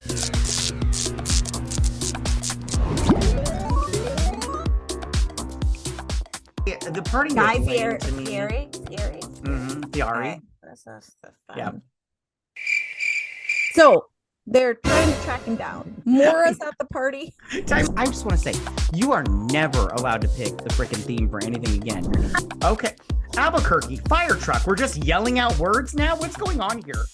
The party Guy was lame Fieri. to me. Fieri. Fieri. That's the fun. Yeah. So they're trying to track him down. Mora's at the party. I just want to say, you are never allowed to pick the freaking theme for anything again. Okay. Albuquerque, fire truck. We're just yelling out words now? What's going on here?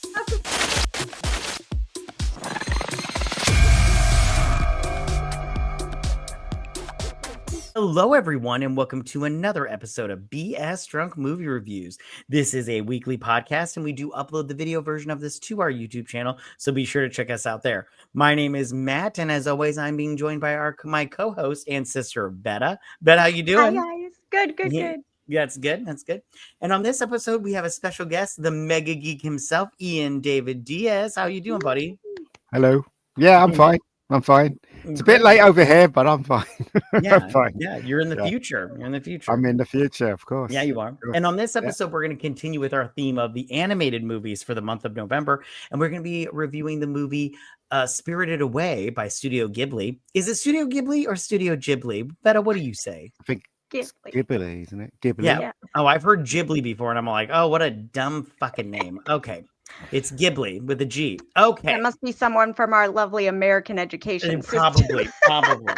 Hello, everyone, and welcome to another episode of BS Drunk Movie Reviews. This is a weekly podcast, and we do upload the video version of this to our YouTube channel, so be sure to check us out there. My name is Matt, and as always, I'm being joined by my co-host and sister, Vetta. Vetta, how you doing? Hi, guys. Good. Yeah, that's good. That's good. And on this episode, we have a special guest, the Mega Geek himself, David Diaz. How you doing, buddy? Hello. Yeah, I'm fine. It's a bit late over here, but I'm fine. Yeah, I'm fine. Yeah, you're in the future. You're in the future. I'm in the future, of course. Yeah, you are. And on this episode, we're going to continue with our theme of the animated movies for the month of November. And we're going to be reviewing the movie Spirited Away by Studio Ghibli. Is it Studio Ghibli or Studio Ghibli? Betta, what do you say? I think Ghibli, isn't it? Ghibli. Yeah. Oh, I've heard Ghibli before, and I'm like, oh, what a dumb fucking name. Okay. It's Ghibli with a G. Okay. That must be someone from our lovely American education system. Probably.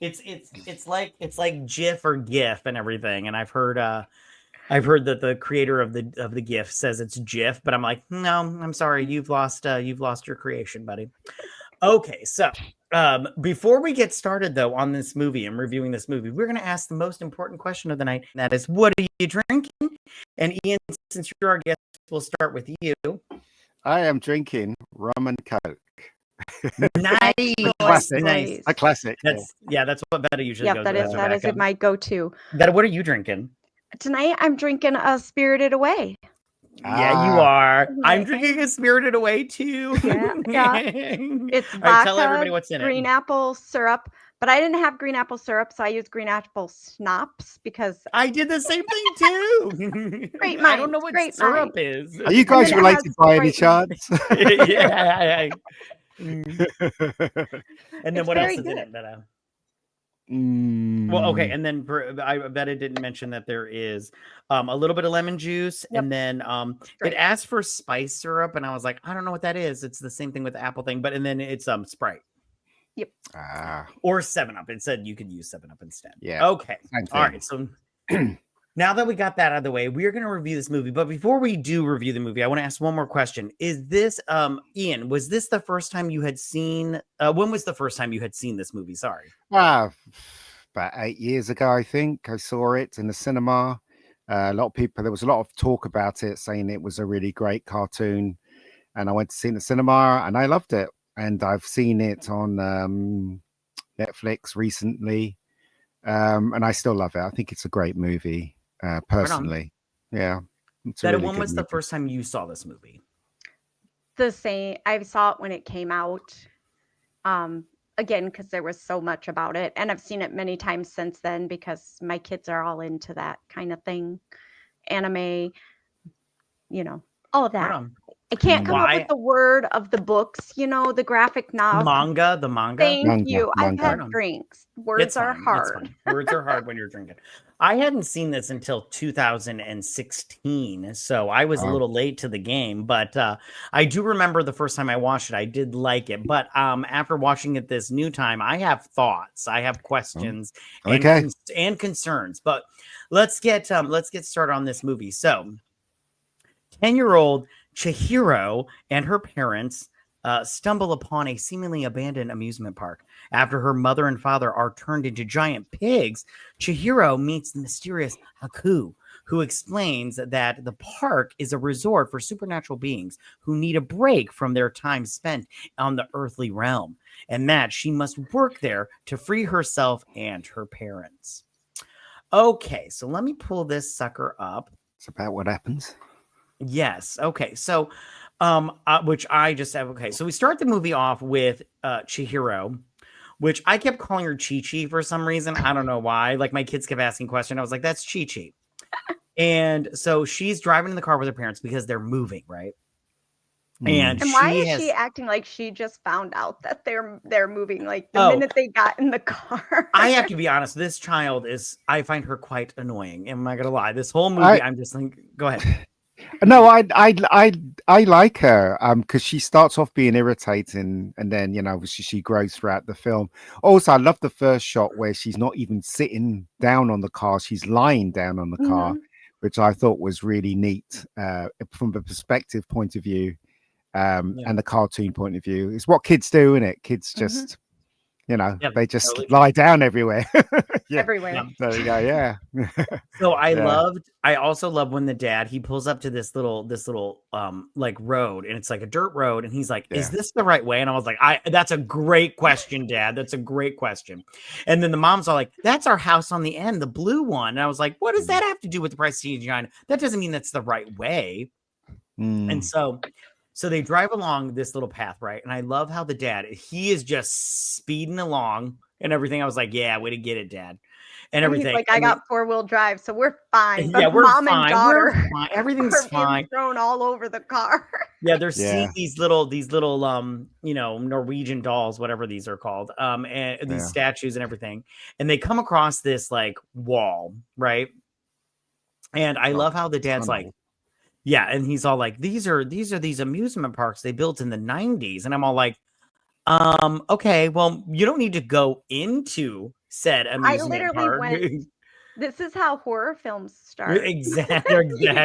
It's like GIF or GIF and everything. And I've heard that the creator of the GIF says it's GIF, but I'm like, no, I'm sorry, you've lost your creation, buddy. Okay, so before we get started though on this movie and reviewing this movie, we're going to ask the most important question of the night, and that is, what are you drinking? And Ian, since you're our guest, we'll start with you. I am drinking rum and coke. Nice. Classic. Nice. A classic. That's what Vetta usually goes with. That is my go-to. Vetta, what are you drinking? Tonight I'm drinking a Spirited Away. Yeah, you are. I'm drinking a Spirited Away too. Yeah. It's vodka, right, tell everybody what's in green it. apple syrup, but I didn't have green apple syrup, so I used green apple schnapps because I did the same thing too. Great I don't know minds, what great syrup minds. is. Are you guys And then it related has by any great chance? Yeah. And then It's what else very is in good. it, Vetta? Well, okay, and then I bet it didn't mention that there is a little bit of lemon juice, and then it asked for spice syrup, and I was like, I don't know what that is. It's the same thing with the apple thing, and then it's Sprite. Yep. Or 7-Up. It said you could use 7-Up instead. Yeah. Okay. All right. So now that we got that out of the way, we're going to review this movie. But before we do review the movie, I want to ask one more question. Is this, Ian, was this the first time you had seen, when was the first time you had seen this movie? Sorry. About 8 years ago, I think. I saw it in the cinema. A lot of people, there was a lot of talk about it, saying it was a really great cartoon. And I went to see it in the cinema, and I loved it. And I've seen it on Netflix recently. And I still love it. I think it's a great movie, personally. Yeah. When was the first time you saw this movie? The same. I saw it when it came out. Again, because there was so much about it. And I've seen it many times since then because my kids are all into that kind of thing. Anime, all of that. I can't come up with the word of the books, the graphic novel. The manga. Thank you. I've had drinks. Words are hard. Words are hard when you're drinking. I hadn't seen this until 2016, so I was a little late to the game. But I do remember the first time I watched it, I did like it. But after watching it this new time, I have thoughts, I have questions, and concerns. But let's get started on this movie. So, 10-year-old Chihiro and her parents stumble upon a seemingly abandoned amusement park. After her mother and father are turned into giant pigs, Chihiro meets the mysterious Haku, who explains that the park is a resort for supernatural beings who need a break from their time spent on the earthly realm, and that she must work there to free herself and her parents. Okay, so let me pull this sucker up. It's about what happens. Yes. Okay. So, which I just have. Okay. So we start the movie off with Chihiro, which I kept calling her Chi-Chi for some reason. I don't know why. Like my kids kept asking questions. I was like, that's Chi-Chi. And so she's driving in the car with her parents because they're moving, right? And why she is has she acting like she just found out that they're moving like the minute they got in the car? I have to be honest, this child I find her quite annoying. Am I gonna lie? This whole movie, I'm just like, go ahead. No, I like her because she starts off being irritating, and then obviously she grows throughout the film. Also, I love the first shot where she's not even sitting down on the car; she's lying down on the car, which I thought was really neat from the perspective point of view, and the cartoon point of view. It's what kids do, isn't it? Kids just they just totally lie down everywhere. Everywhere. There you go. Yeah. So I also love when the dad, he pulls up to this little like road, and it's like a dirt road, and he's like, is this the right way? And I was like, that's a great question, Dad. That's a great question. And then the mom's all like, that's our house on the end, the blue one. And I was like, what does that have to do with the Prestige China? That doesn't mean that's the right way. And so they drive along this little path, right? And I love how the dad, he is just speeding along and everything. I was like, yeah, way to get it, Dad. And everything. He's like, I got 4-wheel drive, so we're fine. But Yeah, we're mom fine. and daughter We're fine. Everything's are being fine. thrown all over the car. Yeah, they're seeing these little Norwegian dolls, whatever these are called, and these statues and everything. And they come across this like wall, right? And I love how the dad's like, yeah, and he's all like, these are these amusement parks they built in the 90s. And I'm all like, okay, well, you don't need to go into said amusement I literally park. went, this is how horror films start. Exactly.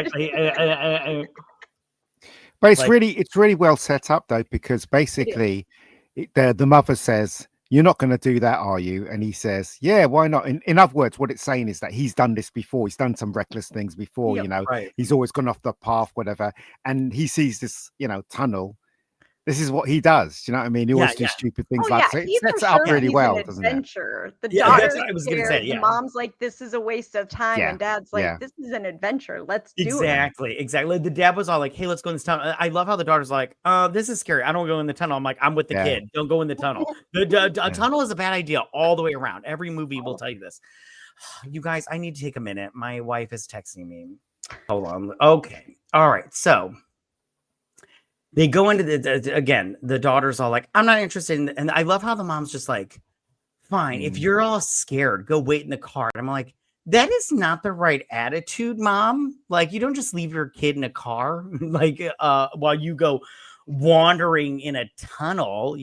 But it's really well set up though, because basically the mother says, you're not going to do that, are you? And he says, yeah, why not? In other words, what it's saying is that he's done this before. He's done some reckless things before, he's always gone off the path, whatever. And he sees this, tunnel. This is what he does. Do you know what I mean? He always do stupid things like that. It sets it up really well, doesn't it? The daughter's I was gonna say, the mom's like, this is a waste of time. And dad's like, this is an adventure. Let's do it. Exactly. The dad was all like, hey, let's go in this tunnel. I love how the daughter's like, this is scary. I don't go in the tunnel. I'm like, I'm with the kid. Don't go in the tunnel. A tunnel is a bad idea all the way around. Every movie will tell you this. You guys, I need to take a minute. My wife is texting me. Hold on. Okay. All right. So they go into the daughter's all like, I'm not interested in, and I love how the mom's just like, fine, if you're all scared, go wait in the car. And I'm like, that is not the right attitude, Mom. Like, you don't just leave your kid in a car, like, while you go wandering in a tunnel,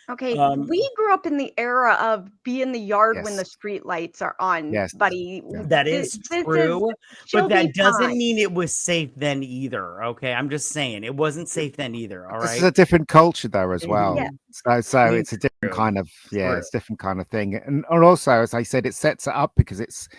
Okay, we grew up in the era of be in the yard when the street lights are on, buddy. That is true, but that doesn't mean it was safe then either. Okay, I'm just saying it wasn't safe then either. All right, this is a different culture though as well. So it's a different kind of it's a different kind of thing, and also as I said, it sets it up because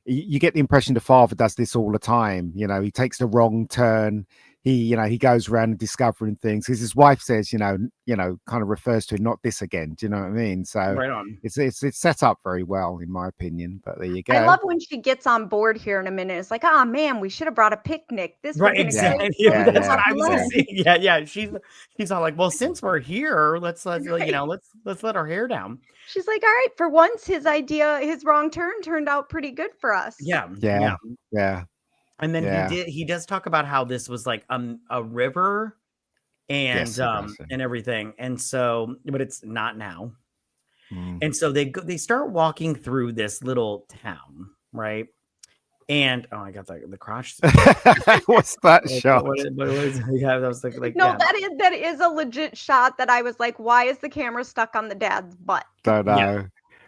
you get the impression the father does this all the time. He takes the wrong turn. He goes around discovering things because his wife says, kind of refers to him, not this again. Do you know what I mean? So right on. It's set up very well, in my opinion. But there you go. I love when she gets on board here in a minute. It's like, oh man, we should have brought a picnic. This right, exactly. That's what I was gonna say. Yeah. She's all like, well, since we're here, let's let our hair down. She's like, all right, for once, his wrong turn turned out pretty good for us. Yeah. And then he does talk about how this was like a river and and everything. And so, but it's not now. And so they start walking through this little town, right? And I got the crotch. What's that shot? What is, I was like, no, that is a legit shot that I was like, why is the camera stuck on the dad's butt? Don't know. Yeah.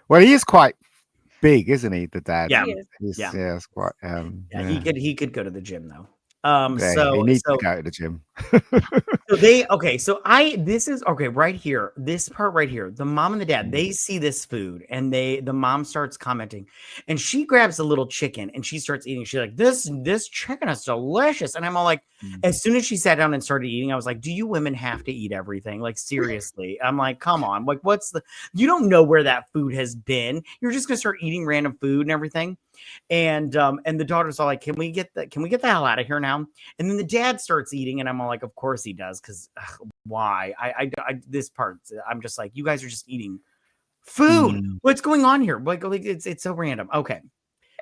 Well, he is quite big, isn't he? The dad. Yeah, it's quite. He could go to the gym though. He needs to go to the gym. This is right here. This part right here. The mom and the dad, they see this food and the mom starts commenting and she grabs a little chicken and she starts eating. She's like, this chicken is delicious. And I'm all like, as soon as she sat down and started eating, I was like, do you women have to eat everything? Like, seriously. I'm like, come on. Like, you don't know where that food has been. You're just gonna start eating random food and everything. And the daughter's all like, can we get the hell out of here now? And then the dad starts eating and I'm all like, of course he does, because why? I this part, I'm just like, you guys are just eating food. What's going on here? Like it's so random. Okay,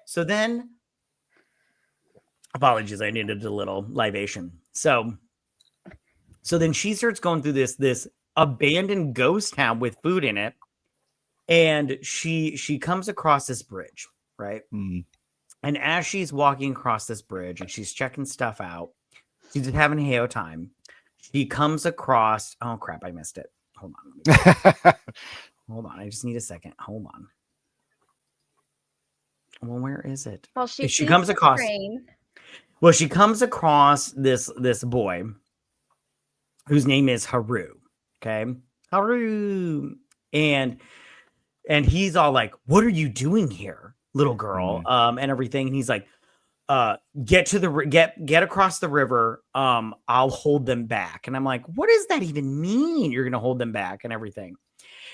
so then apologies, I needed a little libation. So So then she starts going through this abandoned ghost town with food in it. And she comes across this bridge, right? Mm. And as she's walking across this bridge and she's checking stuff out, she's just having a hell time. She comes across, oh crap, I missed it. Hold on. Hold on. I just need a second. Hold on. Well, where is it? Well, she comes across train. Well, she comes across this boy whose name is Haru. Okay. Haru. And he's all like, "What are you doing here, little girl?" And everything. And he's like, get across the river. I'll hold them back. And I'm like, what does that even mean? You're gonna hold them back and everything.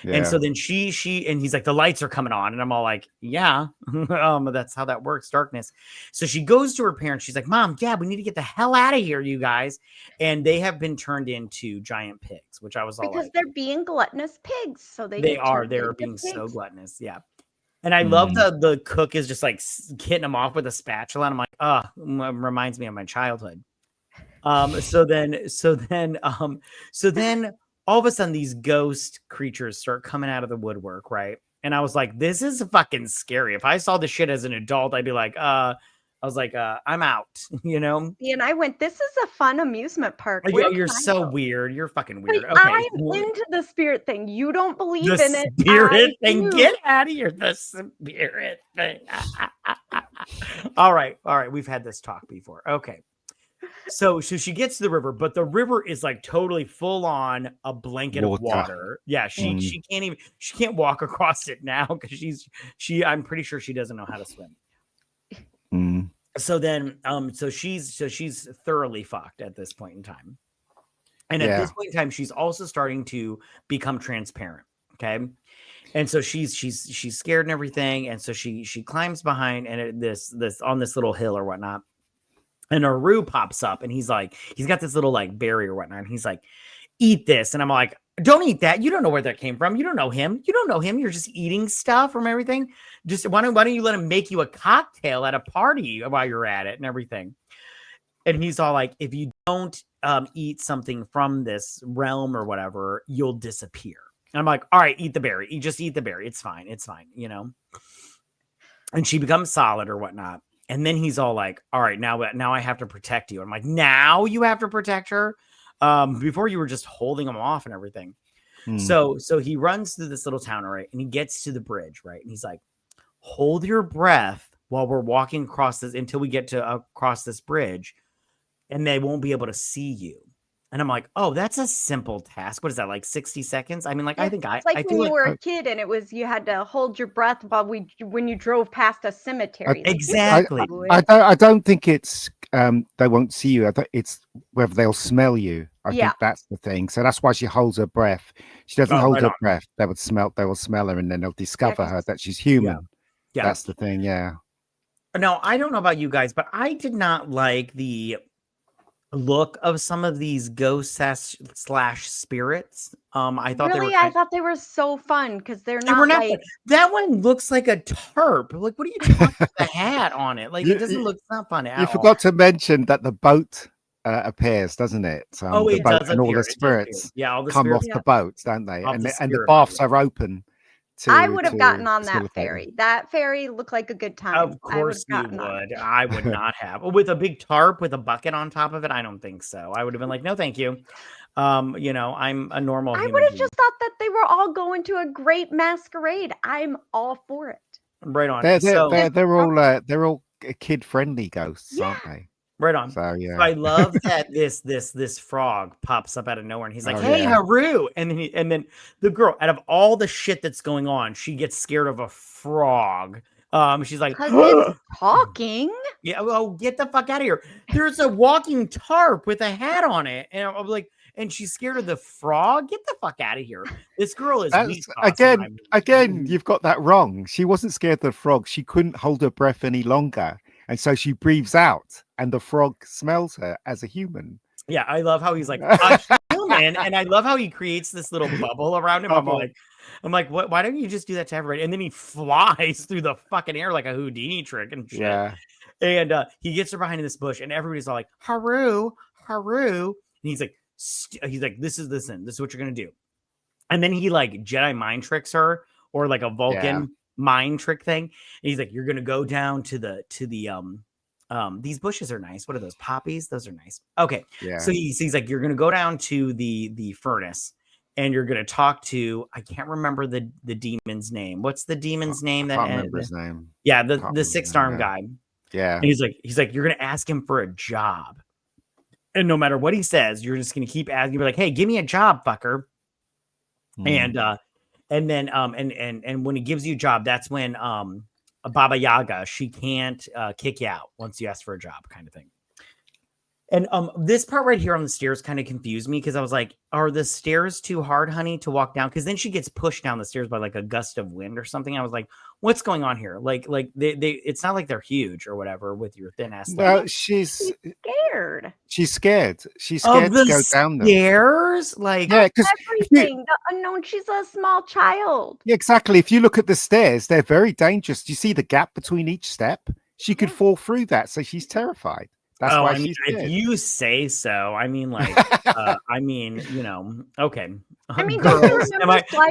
Yeah. And so then she and he's like, the lights are coming on. And I'm all like, yeah, that's how that works. Darkness. So she goes to her parents. She's like, Mom, Dad, we need to get the hell out of here, you guys. And they have been turned into giant pigs, which I was all because like, they're being gluttonous pigs. So they're being so gluttonous. Yeah. And I love the cook is just like hitting them off with a spatula. And I'm like, reminds me of my childhood. So then all of a sudden these ghost creatures start coming out of the woodwork, right? And I was like, this is fucking scary. If I saw this shit as an adult, I'd be like, I'm out, you know? And I went, this is a fun amusement park. You're so weird. You're fucking weird. But okay. I'm into the spirit thing. You don't believe in it. Spirit thing. Get out of here. The spirit thing. All right. We've had this talk before. Okay. So she gets to the river, but the river is like totally full on a blanket of water. Yeah, she can't walk across it now because I'm pretty sure she doesn't know how to swim. So then so she's thoroughly fucked at this point in time. And at this point in time, she's also starting to become transparent. Okay. And so she's scared and everything. And so she climbs behind and this on this little hill or whatnot. And Haru pops up and he's got this little like berry or whatnot. And he's like, eat this. And I'm like, don't eat that. You don't know where that came from. You don't know him. You're just eating stuff from everything. Just why don't you let him make you a cocktail at a party while you're at it and everything. And he's all like, if you don't eat something from this realm or whatever, you'll disappear. And I'm like, all right, eat the berry. You just eat the berry. It's fine. You know? And she becomes solid or whatnot. And then he's all like, all right, now I have to protect you. I'm like, now you have to protect her? Before you were just holding him off and everything. So he runs through this little town, right? And he gets to the bridge, right? And he's like, hold your breath while we're walking across this until we get to across this bridge. And they won't be able to see you. And I'm like, oh, that's a simple task. What is that, like 60 seconds? I mean, like, I think it's like when you were a kid and you had to hold your breath when you drove past a cemetery. Exactly. I don't think it's they won't see you. I think it's whether they'll smell you. I think that's the thing. So that's why she holds her breath. She doesn't hold her breath. They will smell her and then they'll discover her that she's human. Yeah. That's the thing. Yeah. No, I don't know about you guys, but I did not like the look of some of these ghosts / spirits. I thought they were so fun because they're not. They were not like, that one looks like a tarp. Like, what are you talking about? The hat on it? Like, it doesn't look not fun at all. You forgot to mention that the boat appears, doesn't it? So it does and all the spirits all the come spirits off the boat, don't they? And the baths are open. I would have gotten on that ferry. That ferry looked like a good time. Of course you would. I would not have. With a big tarp with a bucket on top of it, I don't think so. I would have been like, no, thank you. I'm a normal human. I would have just thought that they were all going to a great masquerade. I'm all for it. Right on. They're all kid friendly ghosts, aren't they? Right on. So yeah, so I love that this frog pops up out of nowhere and he's like, "Hey, Haru!" And then the girl, out of all the shit that's going on, she gets scared of a frog. She's like, it's talking. Yeah, well, get the fuck out of here. There's a walking tarp with a hat on it, and I'm like, and she's scared of the frog. Get the fuck out of here. This girl is again. You've got that wrong. She wasn't scared of the frog. She couldn't hold her breath any longer. And so she breathes out and the frog smells her as a human. Yeah, I love how he's like a human. And I love how he creates this little bubble around him. I'm like, what? Why don't you just do that to everybody? And then he flies through the fucking air like a Houdini trick and shit. Yeah. And he gets her behind this bush and everybody's all like, Haru. And he's like, he's like, this is what you're gonna do. And then he like Jedi mind tricks her, or like a Vulcan mind trick thing. And he's like, you're gonna go down to the these bushes are nice. What are those? Poppies? Those are nice. Okay. Yeah. So he's like, you're gonna go down to the furnace, and you're gonna talk to, I can't remember the demon's name. What's the demon's name? I can't remember his name. Yeah, the six-arm guy. Yeah. And he's like, you're gonna ask him for a job. And no matter what he says, you're just gonna keep asking, be like, hey, give me a job, fucker. And then and when he gives you a job, that's when a Baba Yaga, she can't kick you out once you ask for a job, kind of thing. And this part right here on the stairs kind of confused me, because I was like, are the stairs too hard, honey, to walk down? Because then she gets pushed down the stairs by like a gust of wind or something. I was like, what's going on here? Like they it's not like they're huge or whatever with your thin ass. Well, she's scared. She's scared. She's scared to go down them. Stairs, like because everything. The unknown. She's a small child. Yeah, exactly. If you look at the stairs, they're very dangerous. Do you see the gap between each step? She could fall through that, so she's terrified. That's why she's scared. If you say so. I mean, like, I mean, you know, okay. I mean, girls,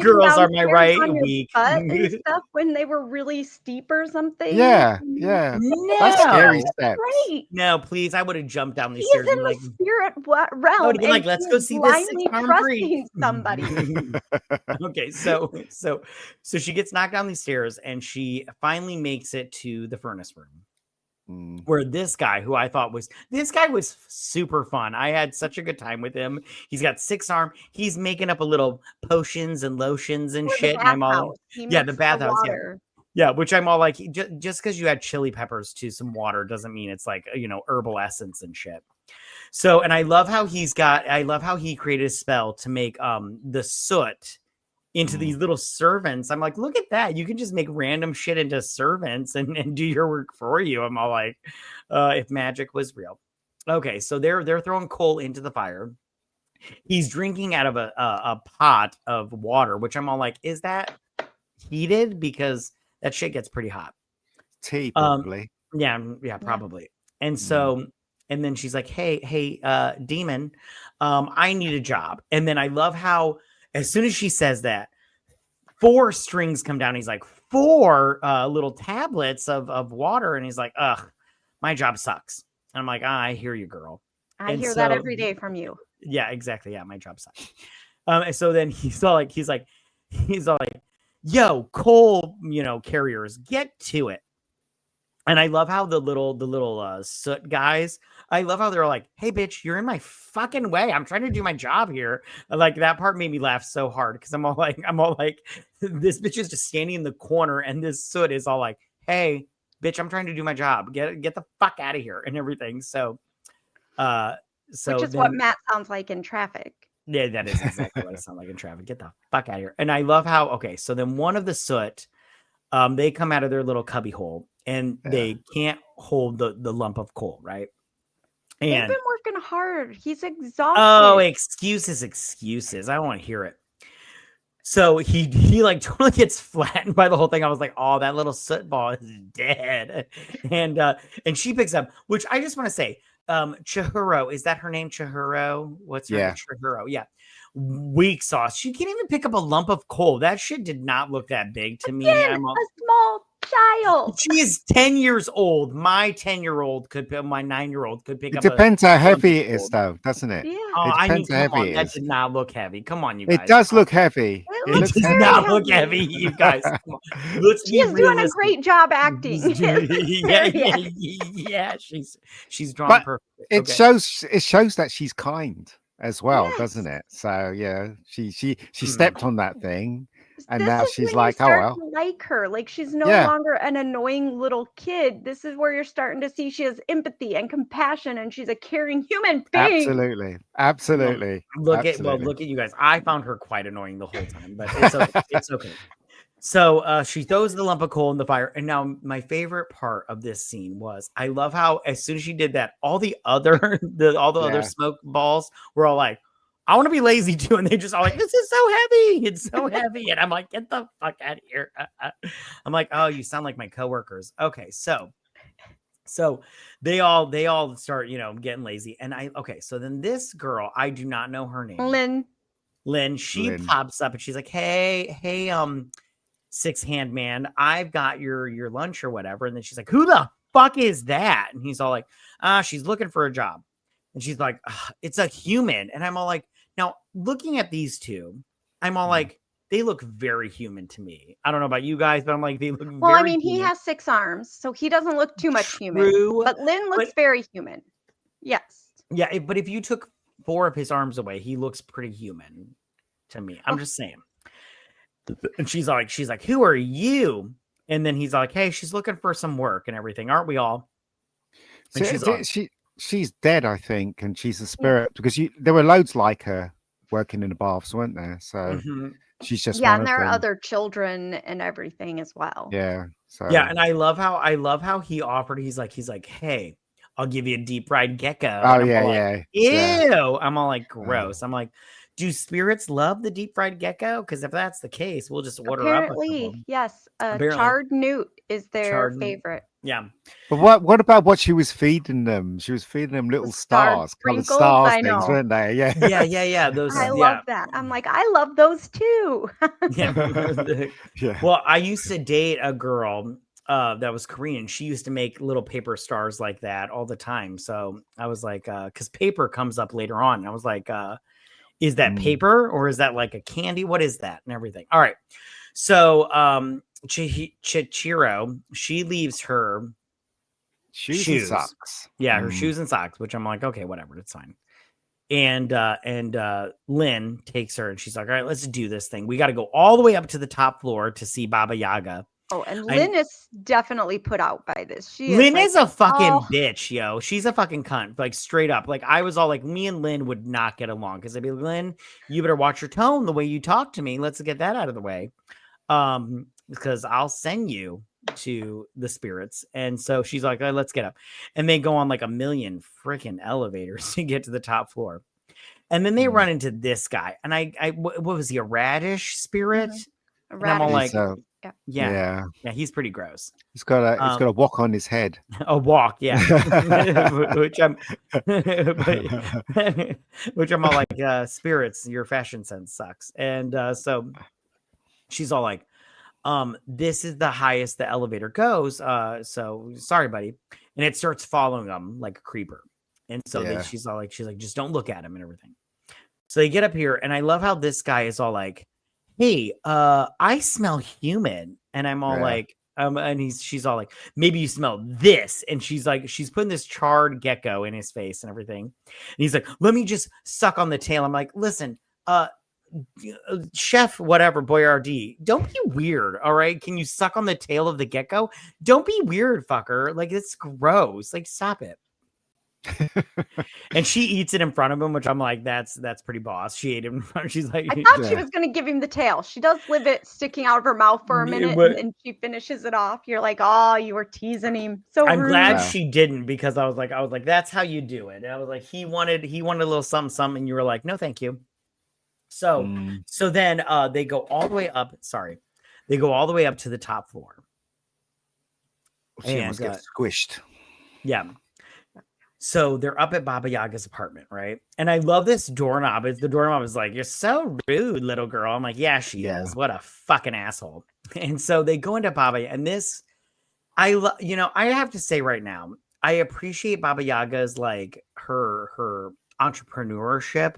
girls are my right weak and stuff when they were really steep or something. Yeah. No. That's scary steps. Right. No, please, I would have jumped down these He stairs. is in the Like, spirit realm. and like, let's go see this trusting somebody. Okay, so she gets knocked down these stairs, and she finally makes it to the furnace room. Where this guy, who I thought was super fun. I had such a good time with him. He's got 6-arm. He's making up a little potions and lotions and shit. And I'm all, the bathhouse. Yeah, which I'm all like, just because you add chili peppers to some water doesn't mean it's like, you know, herbal essence and shit. So, and I love how he created a spell to make the soot into these little servants. I'm like, look at that. You can just make random shit into servants and do your work for you. I'm all like, if magic was real. Okay, so they're throwing coal into the fire. He's drinking out of a pot of water, which I'm all like, is that heated? Because that shit gets pretty hot. Tea, probably. Yeah, probably. And so, and then she's like, hey, demon, I need a job. And then I love how, as soon as she says that, 4 strings come down. He's like, 4 little tablets of water. And he's like, ugh, my job sucks. And I'm like, I hear you, girl. I hear that every day from you. Yeah, exactly. Yeah, my job sucks. And so then he's all like, yo, coal, carriers, get to it. And I love how the little soot guys, I love how they're like, hey, bitch, you're in my fucking way. I'm trying to do my job here. Like, that part made me laugh so hard, because I'm all like, this bitch is just standing in the corner, and this soot is all like, hey, bitch, I'm trying to do my job. Get the fuck out of here and everything. So which is what Matt sounds like in traffic. Yeah, that is exactly what it sounds like in traffic. Get the fuck out of here. And I love how, okay, so then one of the soot, they come out of their little cubby hole, and they can't hold the lump of coal, right? And they've been working hard. He's exhausted. Oh, excuses. I don't want to hear it. So he like totally gets flattened by the whole thing. I was like, oh, that little soot ball is dead. And she picks up, which I just want to say, Chihiro, is that her name? Chihiro? What's her name? Chihiro. Yeah. Weak sauce. She can't even pick up a lump of coal. That shit did not look that big to me. I'm a small child. She is 10 years old. My 10-year-old could pick, my 9-year-old could pick up. It depends how heavy it is, though, doesn't it? Yeah. It depends how heavy it is. That did not look heavy. Come on, you guys. It does look heavy. It does not look heavy, you guys. She's doing a great job acting. yeah, she's drawn perfect. It shows that she's kind as well, doesn't it? So yeah, she stepped on that thing, and now she's like, oh well, like her, like she's no longer an annoying little kid. This is where you're starting to see she has empathy and compassion, and she's a caring human being. Absolutely. Look at you guys. I found her quite annoying the whole time, but it's okay. It's okay. So she throws the lump of coal in the fire. And now my favorite part of this scene was, I love how as soon as she did that, all the other other smoke balls were all like, I want to be lazy too. And they just all like, this is so heavy. It's so heavy. And I'm like, get the fuck out of here. I'm like, oh, you sound like my coworkers. Okay. So So they all start, getting lazy. And so then this girl, I do not know her name. Lynn, she pops up and she's like, hey, Six Hand Man, I've got your lunch or whatever. And then she's like, who the fuck is that? And he's all like, she's looking for a job. And she's like, it's a human. And I'm all like, now looking at these two, I'm all like, they look very human to me. I don't know about you guys, but I'm like, they look well, very he human. has 6 arms, so he doesn't look too much human. But Lynn looks very human. Yes. Yeah, but if you took 4 of his arms away, he looks pretty human to me. I'm just saying. And she's like, who are you? And then he's like, hey, she's looking for some work and everything. Aren't we all? And she's dead, I think, and she's a spirit because there were loads like her working in the baths, weren't there? So she's just one and there of are them. other children and everything as well. Yeah. So and I love how he offered. He's like, hey, I'll give you a deep fried gecko. Oh Ew. Yeah. I'm all like, gross. I'm like, do spirits love the deep fried gecko? Because if that's the case, we'll just order up. Apparently, yes. Charred newt is their favorite. Yeah. But what about what she was feeding them? She was feeding them little stars, colored stars things, weren't they? Yeah. Yeah. Those. I love that. I'm like, I love those too. Yeah. Well, I used to date a girl that was Korean. She used to make little paper stars like that all the time. So I was like, because paper comes up later on. And I was like, is that paper or is that like a candy? What is that? And everything. All right. So Chihiro, she leaves her shoes and socks. Yeah, her shoes and socks, which I'm like, okay, whatever, it's fine. And Lynn takes her and she's like, all right, let's do this thing. We got to go all the way up to the top floor to see Baba Yaga. Oh, and Lynn is definitely put out by this. Lynn is a fucking bitch, yo. She's a fucking cunt, like straight up. Like I was all like, me and Lynn would not get along because I'd be like, Lynn, you better watch your tone, the way you talk to me. Let's get that out of the way, because I'll send you to the spirits. And so she's like, let's get up, and they go on like a million freaking elevators to get to the top floor, and then they run into this guy. And what was he, a radish spirit? A radish. And I'm all like, yeah, he's pretty gross. He's got a wok on his head. A wok, yeah. which I'm all like, spirits, your fashion sense sucks. And so she's all like, this is the highest the elevator goes. So sorry, buddy. And it starts following them like a creeper. And so she's like, just don't look at him and everything. So they get up here, and I love how this guy is all like, hey, I smell human. And I'm all like, and she's all like, maybe you smell this. And she's like, she's putting this charred gecko in his face and everything. And he's like, let me just suck on the tail. I'm like, listen, Chef whatever Boyardee, don't be weird. All right, can you suck on the tail of the gecko? Don't be weird, fucker. Like, it's gross. Like, stop it. And she eats it in front of him, which I'm like, that's pretty boss. She ate it in front. She's like, I thought she was gonna give him the tail. She does leave it sticking out of her mouth for a minute, and then she finishes it off. You're like, oh, you were teasing him. So I'm glad she didn't, because I was like, that's how you do it. And I was like, he wanted a little something, and you were like, no, thank you. So then they go all the way up. Sorry, they go all the way up to the top floor. She almost gets squished. Yeah. So they're up at Baba Yaga's apartment, right? And I love this doorknob. The doorknob is like, you're so rude, little girl. I'm like, yeah, she is. What a fucking asshole. And so they go into Baba, and this, I have to say right now, I appreciate Baba Yaga's like her entrepreneurship,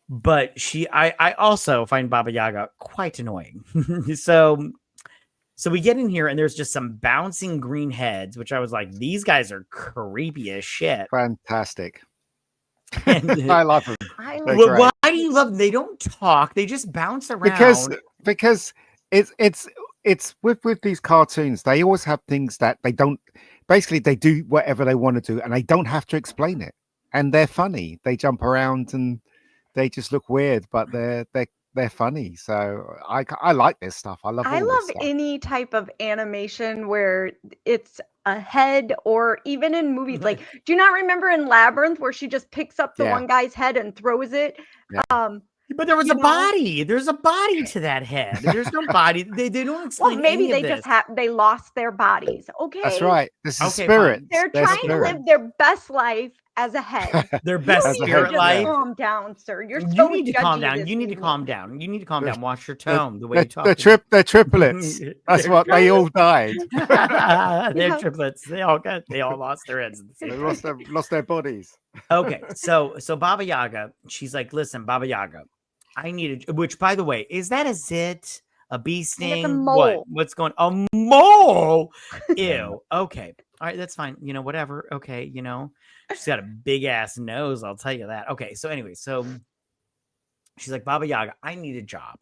but I also find Baba Yaga quite annoying. So we get in here, and there's just some bouncing green heads, which I was like, these guys are creepy as shit. Fantastic. I love them. Why do you love them? They don't talk. They just bounce around. Because it's with these cartoons, they always have things that they don't, basically they do whatever they want to do, and they don't have to explain it. And they're funny. They jump around and they just look weird, but they're funny. So I like this stuff. I love any type of animation where it's a head, or even in movies. Like, do you not remember in Labyrinth where she just picks up the one guy's head and throws it? But there was You a know? body. There's a body to that head. There's no body. They don't explain. Well, maybe any of they just this. they lost their bodies. Okay. That's right. This is Okay, spirit. fine. They're They're trying to spirit. live their best life as a head. Their best As a spirit head, life. Calm down, sir. You're You so need to calm judgy down. this You need to evening. calm down. You need to calm They're- down. Watch your They're- tone, the way you talk. They're triplets. That's They're what they all died. They're Yeah. triplets. They all lost their heads. At the They same time. lost their bodies. Okay, so Baba Yaga, she's like, listen, Baba Yaga, I need a, which by the way, is that a zit? A bee it's a sting? mole. What's going a mole? Ew. Okay. All right, that's fine. You know, whatever. Okay, you know, she's got a big ass nose, I'll tell you that. Okay, so anyway, so she's like, Baba Yaga, I need a job.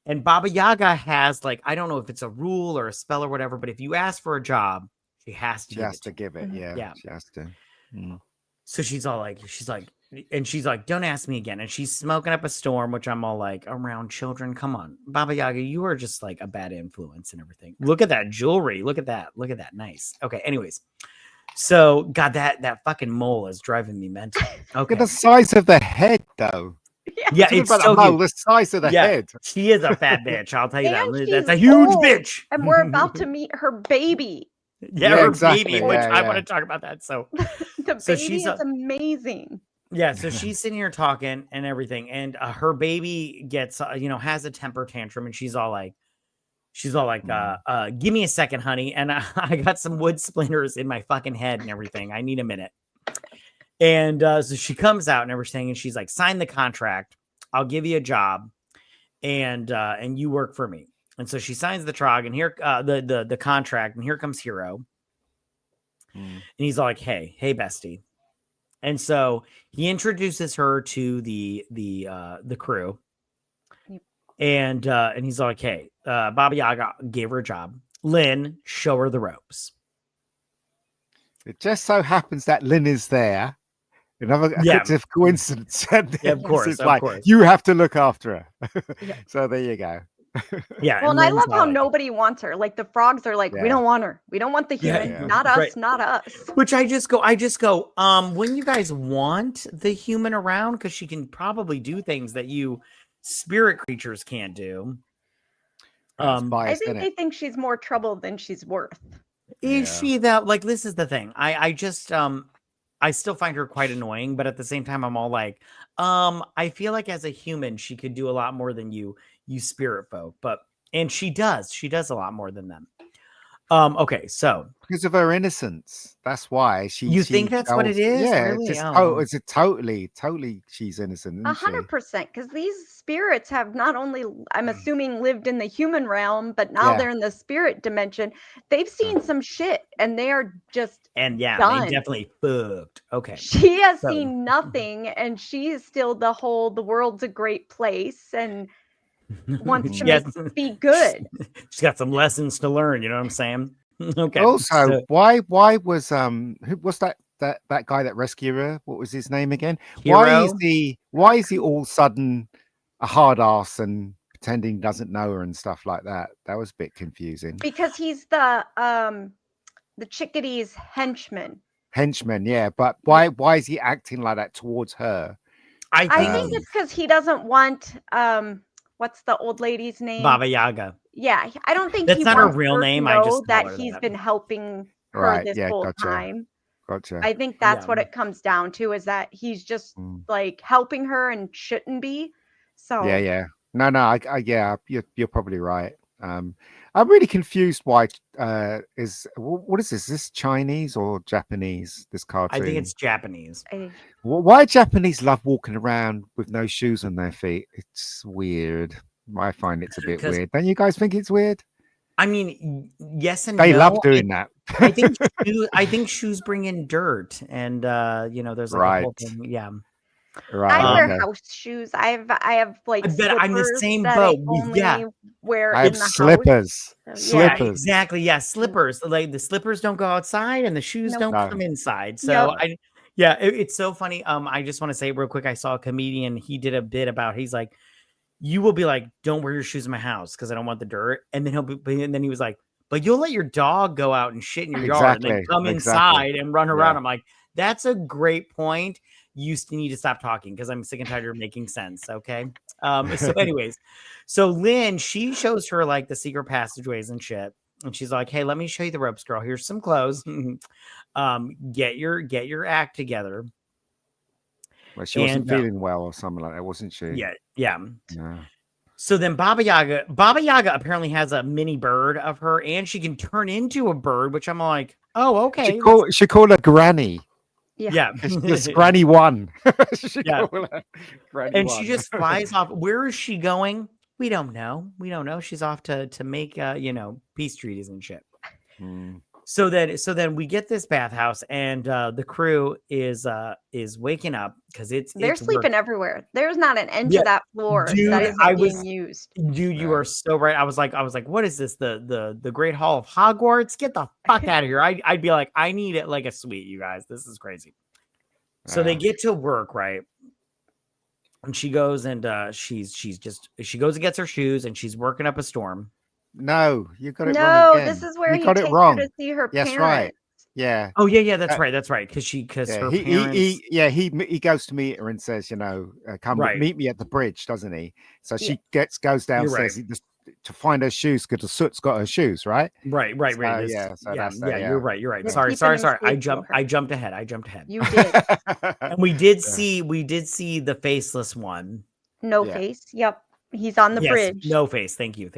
And Baba Yaga has like, I don't know if it's a rule or a spell or whatever, but if you ask for a job, she has to She give has it to give it. Mhm. Yeah. Yeah. She has to. Mm. So she's like, don't ask me again. And she's smoking up a storm, which I'm all like, around children. Come on, Baba Yaga, you are just like a bad influence and everything. Look at that jewelry. Look at that. Look at that. Nice. Okay. Anyways, so God, that fucking mole is driving me mental. Look Okay. at the size of the head, though. Yeah, Talking it's about so the mole, huge. the size of the Yeah. head. She is a fat bitch. I'll tell you And that. That's a she's huge old, bitch. And we're about to meet her baby. yeah, Yeah, her exactly. baby, which Yeah, I yeah. want to talk about that. So The So baby she's is amazing. yeah, so she's sitting here talking and everything, and her baby gets, has a temper tantrum, and she's all like, give me a second, honey, and I got some wood splinters in my fucking head and everything. I need a minute. And so she comes out and everything, and she's like, sign the contract. I'll give you a job, and you work for me. And so she signs the trog, and here the contract, and here comes Hiro, and he's all like, hey, bestie. And so he introduces her to the crew, Yep. and he's like, "Hey, Baba Yaga gave her a job. Lynn, show her the ropes." It just so happens that Lynn is there. Another Yeah. coincidence. And Yeah, of course, it's of like, course. you have to look after her. Yeah. So there you go. Yeah, Well, and I Lynn's love all how like- nobody wants her. Like the frogs are like, we Yeah. don't want her. We don't want the Yeah, human. yeah. Not us. Right. Not us. Which I just go, wouldn't you guys want the human around? Because she can probably do things that you spirit creatures can't do. That's I biased, think isn't they it? think she's more trouble than she's worth. Is Yeah. she that, like, this is the thing. I just I still find her quite annoying, but at the same time, I'm all like, I feel like as a human, she could do a lot more than you spirit folk, and she does a lot more than them. Okay, so Because of her innocence. That's why she. You she think that's what it tells- is? Yeah, Really? it's, Oh. it's a totally she's innocent. Isn't she? 100%. Because these spirits have not only, I'm assuming, lived in the human realm, but now Yeah. they're in the spirit dimension. They've seen some shit, and they are just. and yeah, Done. they definitely fucked. Okay, She has So- seen nothing, and she is still the world's a great place, and wants to She has- be good. She's got some lessons to learn. You know what I'm saying? Okay. Also, so- why was who was that guy that rescued her? What was his name again? Hero? Why is he all of a sudden a hard ass and pretending he doesn't know her and stuff like that? That was a bit confusing. Because he's the chickadee's henchman. Henchman, yeah, but why is he acting like that towards her? I think think it's because he doesn't want what's the old lady's name? Baba Yaga. Yeah, I don't think That's he not her wants real her to name, I know just call that her he's that. been helping her Right, this yeah, whole gotcha. time. Gotcha. I think that's what Yeah. it comes down to, is that he's just Mm. like helping her and shouldn't be. So Yeah. No, yeah, you're probably right. I'm really confused why what is this? Is this Chinese or Japanese? This cartoon? I think it's Japanese. Why Japanese love walking around with no shoes on their feet? It's weird. I find it's a bit 'Cause- weird. Don't you guys think it's weird? I mean, yes and They no. love doing that. I think shoes bring in dirt, and there's like a whole Right. thing. Yeah, Right. I wear okay. house shoes. I have like I bet I'm the slippers same that boat. I only Yeah. wear I in have the house. slippers. So, yeah. Yeah, Slippers. exactly. Yeah, slippers. Like the slippers don't go outside, and the shoes Nope. don't No. come inside. So Yep. it's so funny. I just want to say real quick. I saw a comedian. He did a bit about. He's like, you will be like, don't wear your shoes in my house because I don't want the dirt. And then he was like, but you'll let your dog go out and shit in your yard and then Exactly, come exactly. inside and run around. Yeah. I'm like, that's a great point. you need to stop talking because I'm sick and tired of making sense. Okay. So anyways, so Lynn, she shows her like the secret passageways and shit. And she's like, hey, let me show you the ropes, girl. Here's some clothes. Get your act together. Well, she wasn't feeling well or something like that, wasn't she? Yeah. So then Baba Yaga apparently has a mini bird of her, and she can turn into a bird, which I'm like, oh, okay. She called her Granny. Yeah. It's Granny 1. And she just flies off. Where is she going? We don't know. She's off to make peace treaties and shit. So then we get this bathhouse, and the crew is waking up because they're sleeping everywhere. There's not an inch of that floor that isn't being used. Dude, you are so right. I was like, what is this? The Great Hall of Hogwarts? Get the fuck out of here! I'd be like, I need it like a suite, you guys. This is crazy. So they get to work, right? And she goes and she goes and gets her shoes, and she's working up a storm. No, you got it wrong again. This is where you he got takes it wrong. her to see her parents. That's right. Yeah. Oh yeah, that's right. Because her parents. He goes to meet her and says, come meet me at the bridge, doesn't he? So she goes downstairs to find her shoes because the soot's got her shoes, right? Right. You're right. Sorry. I jumped ahead. You did. And we did see the faceless one. No face. Yep. He's on the bridge. No face. Thank you.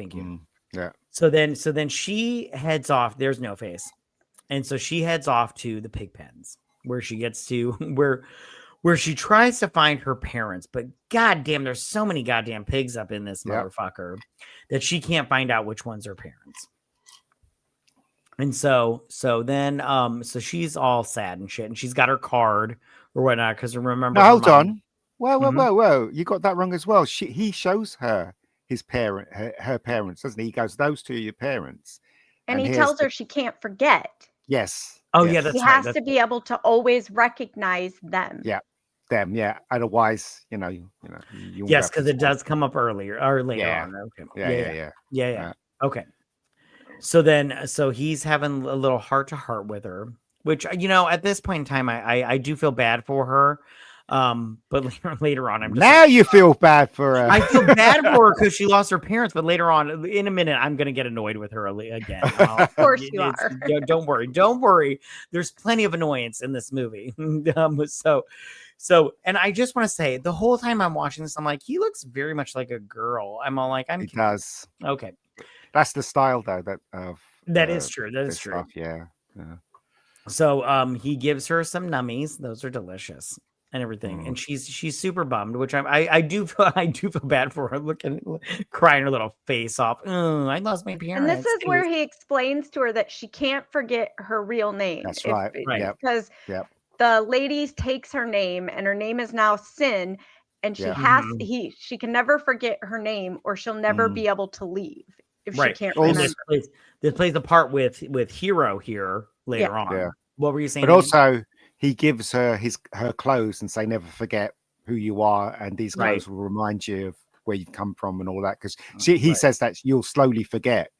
Yeah. So then she heads off. There's no face. And so she heads off to the pig pens where she gets to where she tries to find her parents. But goddamn, there's so many goddamn pigs up in this motherfucker that she can't find out which one's her parents. And so then she's all sad and shit. And she's got her card or whatnot. Because remember, hold on. Whoa. You got that wrong as well. He shows her his her parents, doesn't he? He goes, those two are your parents. And he tells her she can't forget. Yes. Oh, yeah, that's right. He has to be able to always recognize them. Yeah, them. Yeah. Otherwise, you yes, because it does come up earlier or later on. Okay. Yeah. Okay. So he's having a little heart to heart with her, which at this point in time, I do feel bad for her. But later on, I'm just now you feel bad for her. I feel bad for her because she lost her parents. But later on, in a minute, I'm gonna get annoyed with her again. Of course you are. Don't worry. There's plenty of annoyance in this movie. So, and I just want to say, the whole time I'm watching this, I'm like, he looks very much like a girl. I'm all like, He does. Okay. That's the style, though. That is true. That is true. Stuff, yeah. So, he gives her some nummies. Those are delicious. And everything, and she's super bummed, which I do feel bad for her, crying her little face off. I lost my parents. And this is where he explains to her that she can't forget her real name. That's right. Because the lady takes her name, and her name is now Sin, and she can never forget her name, or she'll never be able to leave if she can't remember. This plays a part with Hiro here later on. Yeah. What were you saying? But also, he gives her her clothes and say, never forget who you are. And these clothes will remind you of where you've come from and all that. Because he says that you'll slowly forget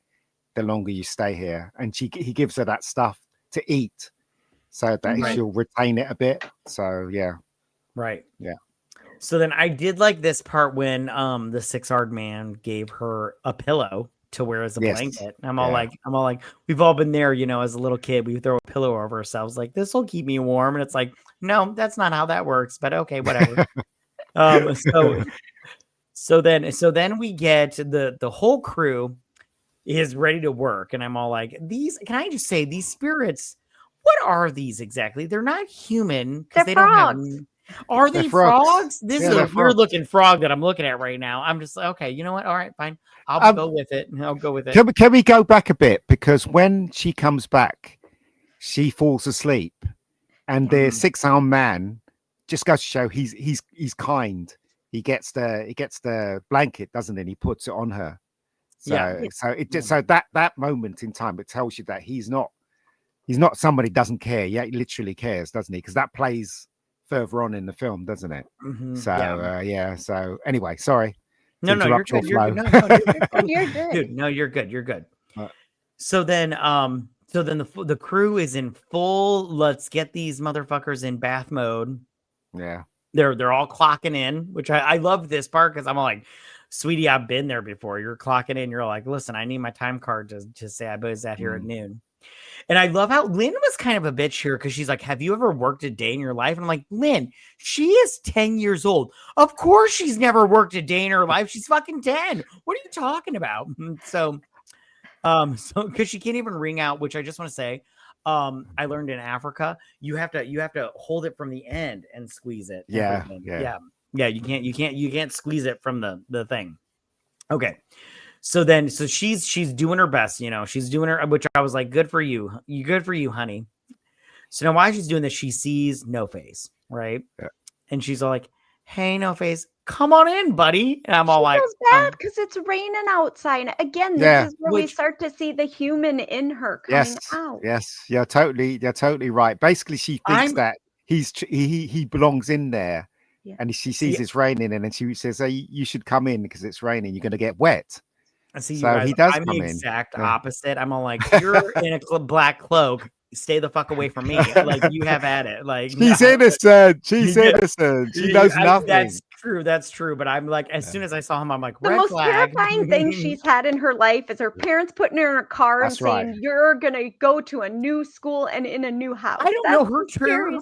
the longer you stay here. And he gives her that stuff to eat so that she'll retain it a bit. So, yeah. Right. Yeah. So then I did like this part when the six-armed man gave her a pillow to wear as a blanket. I'm all like, we've all been there, as a little kid, we throw a pillow over ourselves, like, this will keep me warm. And it's like, no, that's not how that works, but okay, whatever. So then we get the whole crew is ready to work. And I'm all like, can I just say these spirits, what are these exactly? They're not human because they frogs. don't have. Are they frogs? This is a weird looking frog that I'm looking at right now. I'm just like, okay, you know what? All right, fine. I'll go with it. Can we go back a bit? Because when she comes back, she falls asleep, and the six-armed man just goes to show he's kind. He gets the blanket, doesn't he? And he puts it on her. So that moment in time, it tells you that he's not somebody who doesn't care. Yeah, he literally cares, doesn't he? Because that plays further on in the film, doesn't it? So anyway, sorry. No, you're good. You're good. Dude, no, you're good. You're good. So then the crew is in full, let's get these motherfuckers in bath mode. Yeah. They're all clocking in, which I love this part because I'm like, sweetie, I've been there before. You're clocking in. You're like, listen, I need my time card to say I was out here at noon. And I love how Lynn was kind of a bitch here because she's like, have you ever worked a day in your life? And I'm like, Lynn, she is 10 years old. Of course she's never worked a day in her life. She's fucking 10. What are you talking about? So because she can't even ring out, which I just want to say, I learned in Africa, you have to hold it from the end and squeeze it. Yeah. You can't squeeze it from the thing. Okay. So she's doing her best, she's doing her, which I was like, good for you, honey. So now while she's doing this, she sees No Face, right? Yeah. And she's all like, hey, No Face, come on in, buddy. And I'm all like, feels bad because it's raining outside. Again, this is where we start to see the human in her coming out. Yes, you're totally right. Basically, she thinks that he belongs in there, and she sees it's raining, and then she says, hey, you should come in because it's raining. You're going to get wet. I see, so you guys, he does I'm come the in. exact opposite. I'm all like, you're in a black cloak. Stay the fuck away from me. Like, you have at it. Like, she's innocent. She's innocent. She knows nothing. That's true. But I'm like, as soon as I saw him, I'm like, the red most flag. terrifying thing she's had in her life is her parents putting her in a car and saying, you're gonna go to a new school and in a new house. I don't know. Her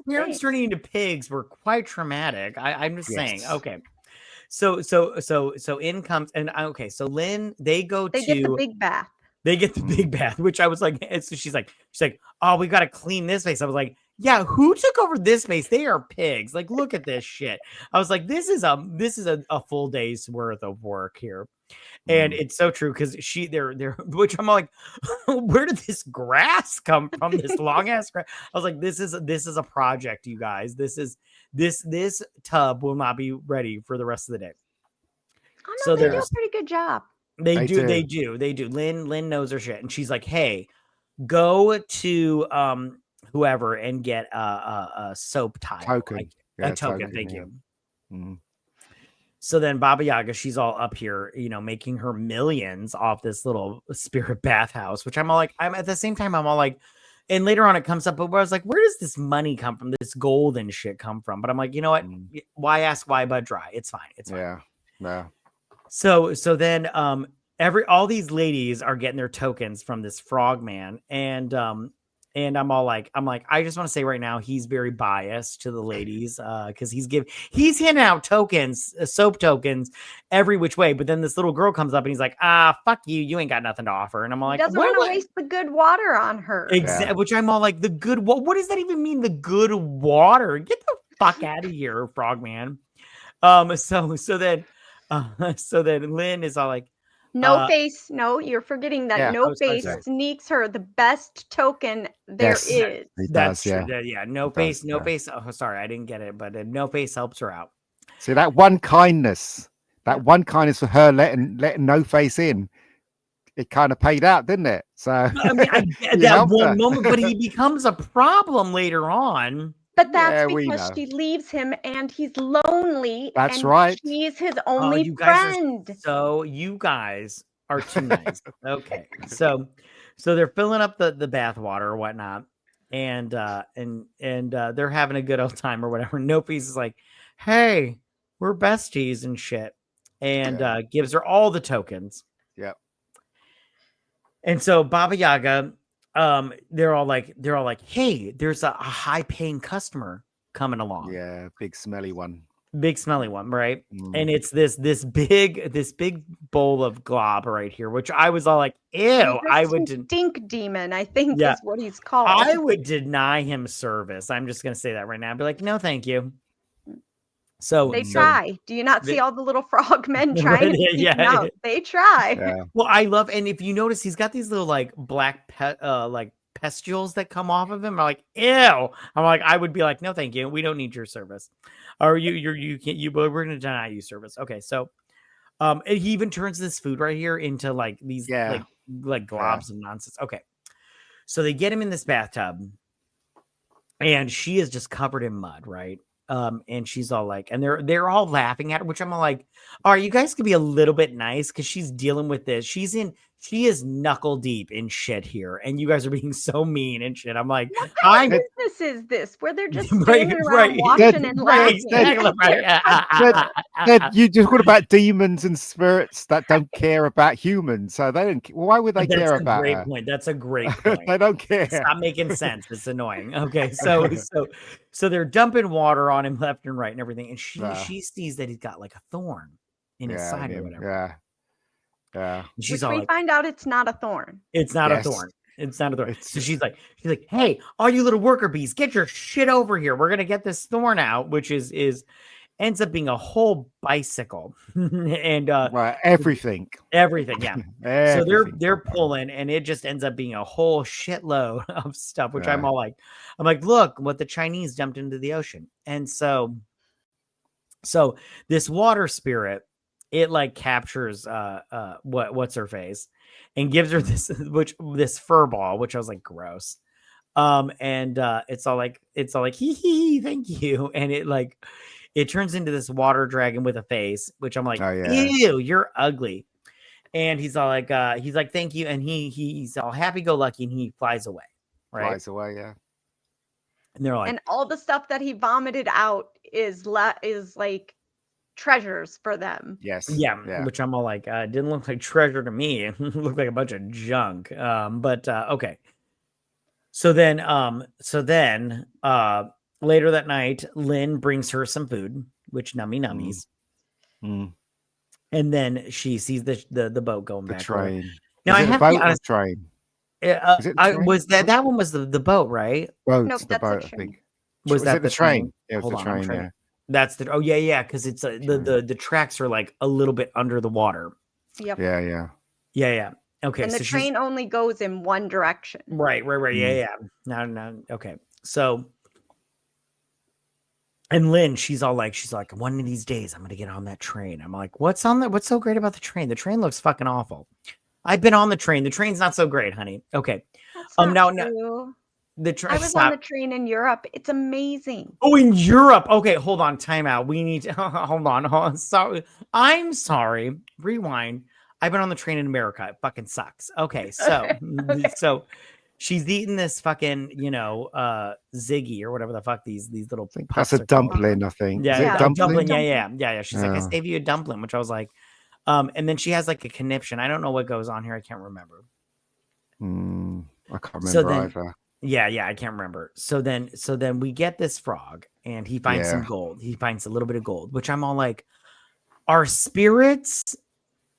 parents turning into pigs were quite traumatic. I'm just saying. Okay. So in comes, and okay, so Lynn, they get the big bath. They get the big bath, which I was like, so she's like, oh, we got to clean this face. I was like, yeah, who took over this space? They are pigs. Like, look at this shit. I was like, this is a full day's worth of work here. And it's so true because they're which I'm like, where did this grass come from? This long ass grass. I was like, this is a project, you guys. This tub will not be ready for the rest of the day. Oh, no, so they do a pretty good job. They do. Lynn knows her shit, and she's like, hey, go to whoever and get a soap tile. Token. A token, thank you. So then Baba Yaga, she's all up here, making her millions off this little spirit bathhouse, which I'm all like, I'm at the same time, I'm all like, and later on it comes up, but I was like, where does this money come from? This gold and shit come from? But I'm like, you know what? Why ask why but dry? It's fine. It's fine. Yeah. So then all these ladies are getting their tokens from this frog man, and I'm like, I just want to say right now, he's very biased to the ladies because he's handing out tokens, soap tokens, every which way. But then this little girl comes up and he's like, fuck you, you ain't got nothing to offer. And I'm like, he doesn't want to waste the good water on her. Exactly. Which I'm all like, the good. What does that even mean? The good water? Get the fuck out of here, frogman. So then Lynn is all like, No Face. No, you're forgetting that No Face sneaks her the best token there is. That's true. No Face. Oh, sorry, I didn't get it, but No Face helps her out. See that one kindness for her letting No Face in. It kind of paid out, didn't it? So I mean, that one moment, but he becomes a problem later on. But that's because she leaves him and he's lonely. That's right. She's his only friend. You guys are too nice. Okay. So they're filling up the bath water or whatnot. And they're having a good old time or whatever. No Face is like, hey, we're besties and shit. And gives her all the tokens. Yep. And so Baba Yaga, they're all like, hey, there's a high paying customer coming along. Yeah, big smelly one, right? And it's this big bowl of glob right here, which I was all like, ew. I would stink demon, I think is what he's called. I would deny him service. I'm just gonna say that right now. I'd be like, no, thank you. So they try. Do you not see all the little frog men trying to keep him out? They try. Yeah. Well, I love, and if you notice, he's got these little like black pustules that come off of him. I'm like, ew. I'm like, I would be like, no, thank you. We don't need your service. Or you can't. We're gonna deny you service. Okay, so he even turns this food right here into like these like globs of nonsense. Okay, so they get him in this bathtub, and she is just covered in mud, right? And she's all like, and they're all laughing at her, which I'm all like, all right, you guys could be a little bit nice because she's dealing with this. She's in she is knuckle deep in shit here, and you guys are being so mean and shit. I'm like, What kind I'm of business is this where they're just Right, standing around right. watching and laughing? exactly right. You just talk about demons and spirits that don't care about humans, so they don't. Why would they That's care a about great her? point. That's a great point. They don't care. Stop making sense. It's annoying. Okay, so they're dumping water on him left and right and everything, and she sees that he's got like a thorn in his side or whatever. Yeah. And she's Which all we like, find out it's not a thorn. "It's not a thorn. It's not a thorn." So she's like, "Hey, all you little worker bees, get your shit over here. We're gonna get this thorn out," which ends up being a whole bicycle and right, everything, yeah. everything. So they're pulling, and it just ends up being a whole shitload of stuff, which I'm like, look what the Chinese dumped into the ocean. And so this water spirit, it like captures what's her face and gives her this fur ball, which I was like, gross. And it's all like hee thank you, and it turns into this water dragon with a face, which I'm like, ew, you're ugly. And he's all like, thank you, and he's all happy go lucky, and he flies away. Right, flies away, yeah. And they're like, and all the stuff that he vomited out is like treasures for them. Yes, yeah. Which I'm all like, didn't look like treasure to me. It looked like a bunch of junk. But okay. So then, later that night, Lynn brings her some food, which nummies. And then she sees the boat going back. Train. Now I have boat or train. Was that one was the boat, right? Boat, no, the boat. I think. Was that the train? Yeah, it was the train. Yeah. That's the yeah, because it's the tracks are like a little bit under the water. Yep. Yeah. Okay, and the train only goes in one direction. Right. Yeah. No. Okay. So, and Lynn, she's like, one of these days I'm gonna get on that train. I'm like, what's so great about the train? The train looks fucking awful. I've been on the train. The train's not so great, honey. Okay. That's not true. The train. I was on the train in Europe. It's amazing. Oh, in Europe. Okay, hold on. Time out. We need to hold on. Sorry. I'm sorry. Rewind. I've been on the train in America. It fucking sucks. Okay, so so she's eating this fucking, Ziggy or whatever the fuck these little. That's a dumpling, I think. Yeah, dumpling. Yeah. She's like, I saved you a dumpling, which I was like, and then she has like a conniption. I don't know what goes on here. I can't remember. I can't remember either. Yeah, I can't remember. So then we get this frog, and he finds some gold. He finds a little bit of gold, which I'm all like, are spirits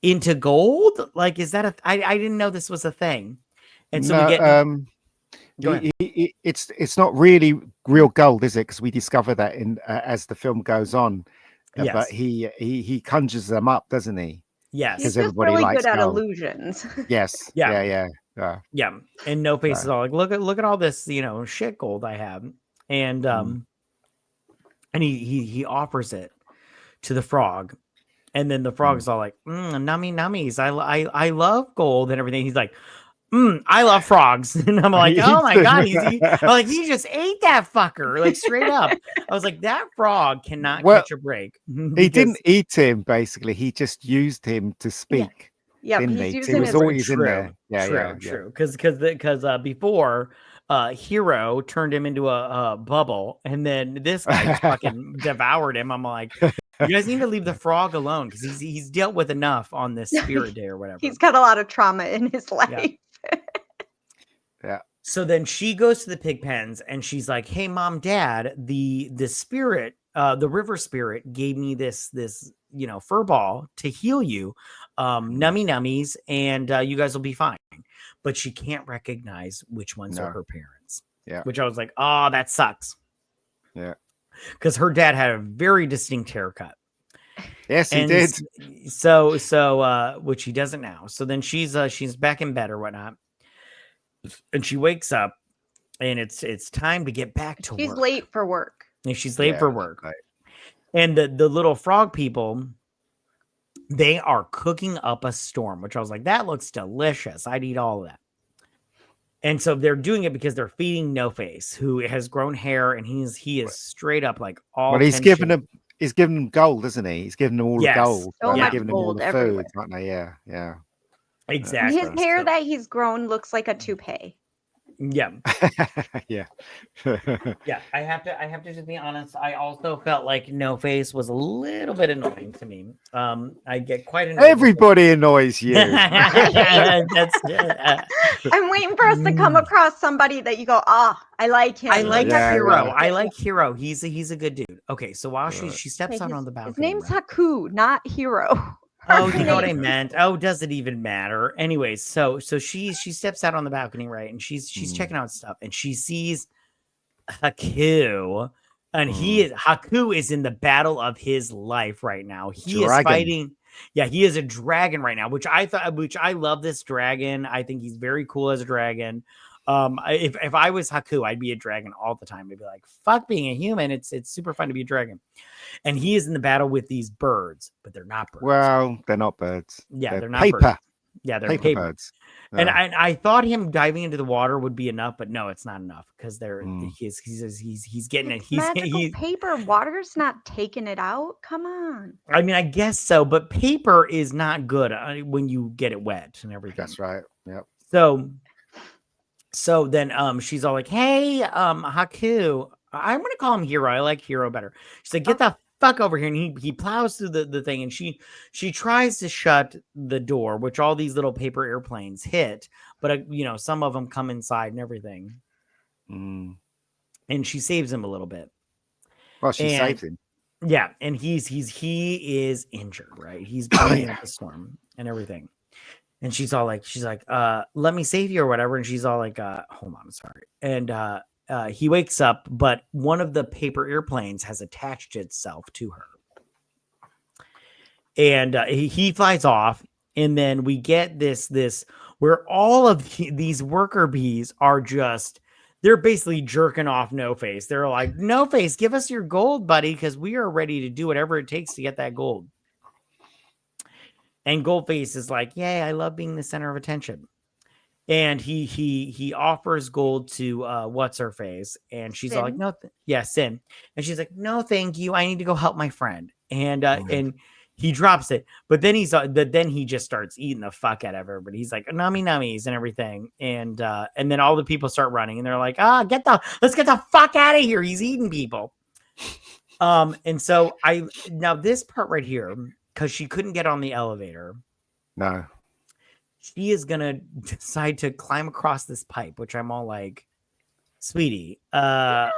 into gold? Like, is that I didn't know this was a thing. And so we get it's not really real gold, is it? Because we discover that in as the film goes on. Yes. But he conjures them up, doesn't he? Yes. He's just really good at illusions. Yes. Yeah. And No Face is all like, look at all this, shit gold I have. And and he offers it to the frog. And then the frog is all like, nummies. I love gold and everything. He's like, I love frogs. And I'm like, oh my God. He just ate that fucker, like straight up. I was like, that frog cannot catch a break. He didn't eat him, basically. He just used him to speak. Yeah, he was always in there. True. Because before Hero turned him into a bubble, and then this guy just fucking devoured him. I'm like, you guys need to leave the frog alone because he's dealt with enough on this spirit day or whatever. He's got a lot of trauma in his life. Yeah. So then she goes to the pig pens and she's like, hey, Mom, Dad, the spirit, the river spirit gave me this fur ball to heal you, nummies, and you guys will be fine. But she can't recognize which ones are her parents. Yeah. Which I was like, oh, that sucks. Yeah. Because her dad had a very distinct haircut. Yes, he did. So which he doesn't now. So then she's back in bed or whatnot. And she wakes up and it's time to get back to work. She's late for work. And she's late for work. Right. And the little frog people, they are cooking up a storm, which I was like, that looks delicious. I'd eat all of that. And so they're doing it because they're feeding No Face, who has grown hair, and he is straight up like all. But he's giving them gold, isn't he? He's giving them all the gold. So much giving gold them all the everywhere. food, aren't they? Yeah. Exactly. His hair that he's grown looks like a toupee. Yeah. Yeah. Yeah. I have to just be honest. I also felt like No Face was a little bit annoying to me. I get quite annoyed. Everybody annoys you. That's I'm waiting for us to come across somebody that you go, I like him. I like Yeah, Hero. yeah. I like Hero. He's a good dude. Okay, so while she steps out on the balcony. His name's right? Haku, not Hero. Oh, you know what I meant. Oh, does it even matter? Anyways, so she steps out on the balcony, right? And she's checking out stuff, and she sees Haku, and Haku is in the battle of his life right now. He is fighting. Yeah, he is a dragon right now, which I love this dragon. I think he's very cool as a dragon. If I was Haku, I'd be a dragon all the time. I'd be like, fuck being a human. It's super fun to be a dragon. And he is in the battle with these birds, but they're not birds. Well, they're not birds. Yeah, they're not paper. birds. Yeah, they're paper birds. And I thought him diving into the water would be enough, but no, it's not enough because he's getting it. He's paper. Water's not taking it out. Come on. I mean, I guess so, but paper is not good when you get it wet and everything. That's right. Yep. So then she's all like, "Hey, Haku, I'm gonna call him Hero. I like Hero better." She's like, "Get the fuck over here," and he plows through the thing, and she tries to shut the door, which all these little paper airplanes hit, but some of them come inside and everything. And she saves him a little bit. Well, she saves him. Yeah, and he is injured, right? He's bleeding up the storm and everything. And she's like, let me save you or whatever. And she's all like, hold on, sorry. And he wakes up, but one of the paper airplanes has attached itself to her. And he flies off. And then we get this where all of these worker bees are they're basically jerking off No Face. They're like, No Face, give us your gold, buddy, because we are ready to do whatever it takes to get that gold. And Goldface is like, yay, I love being the center of attention. And he offers gold to what's her face, and she's all like, no, Sin. And she's like, no, thank you. I need to go help my friend. And and he drops it, but then he just starts eating the fuck out of everybody. He's like nummies and everything, and then all the people start running, and they're like, let's get the fuck out of here. He's eating people. And so now this part right here, because she couldn't get on the elevator. No. She is going to decide to climb across this pipe, which I'm all like, sweetie. No,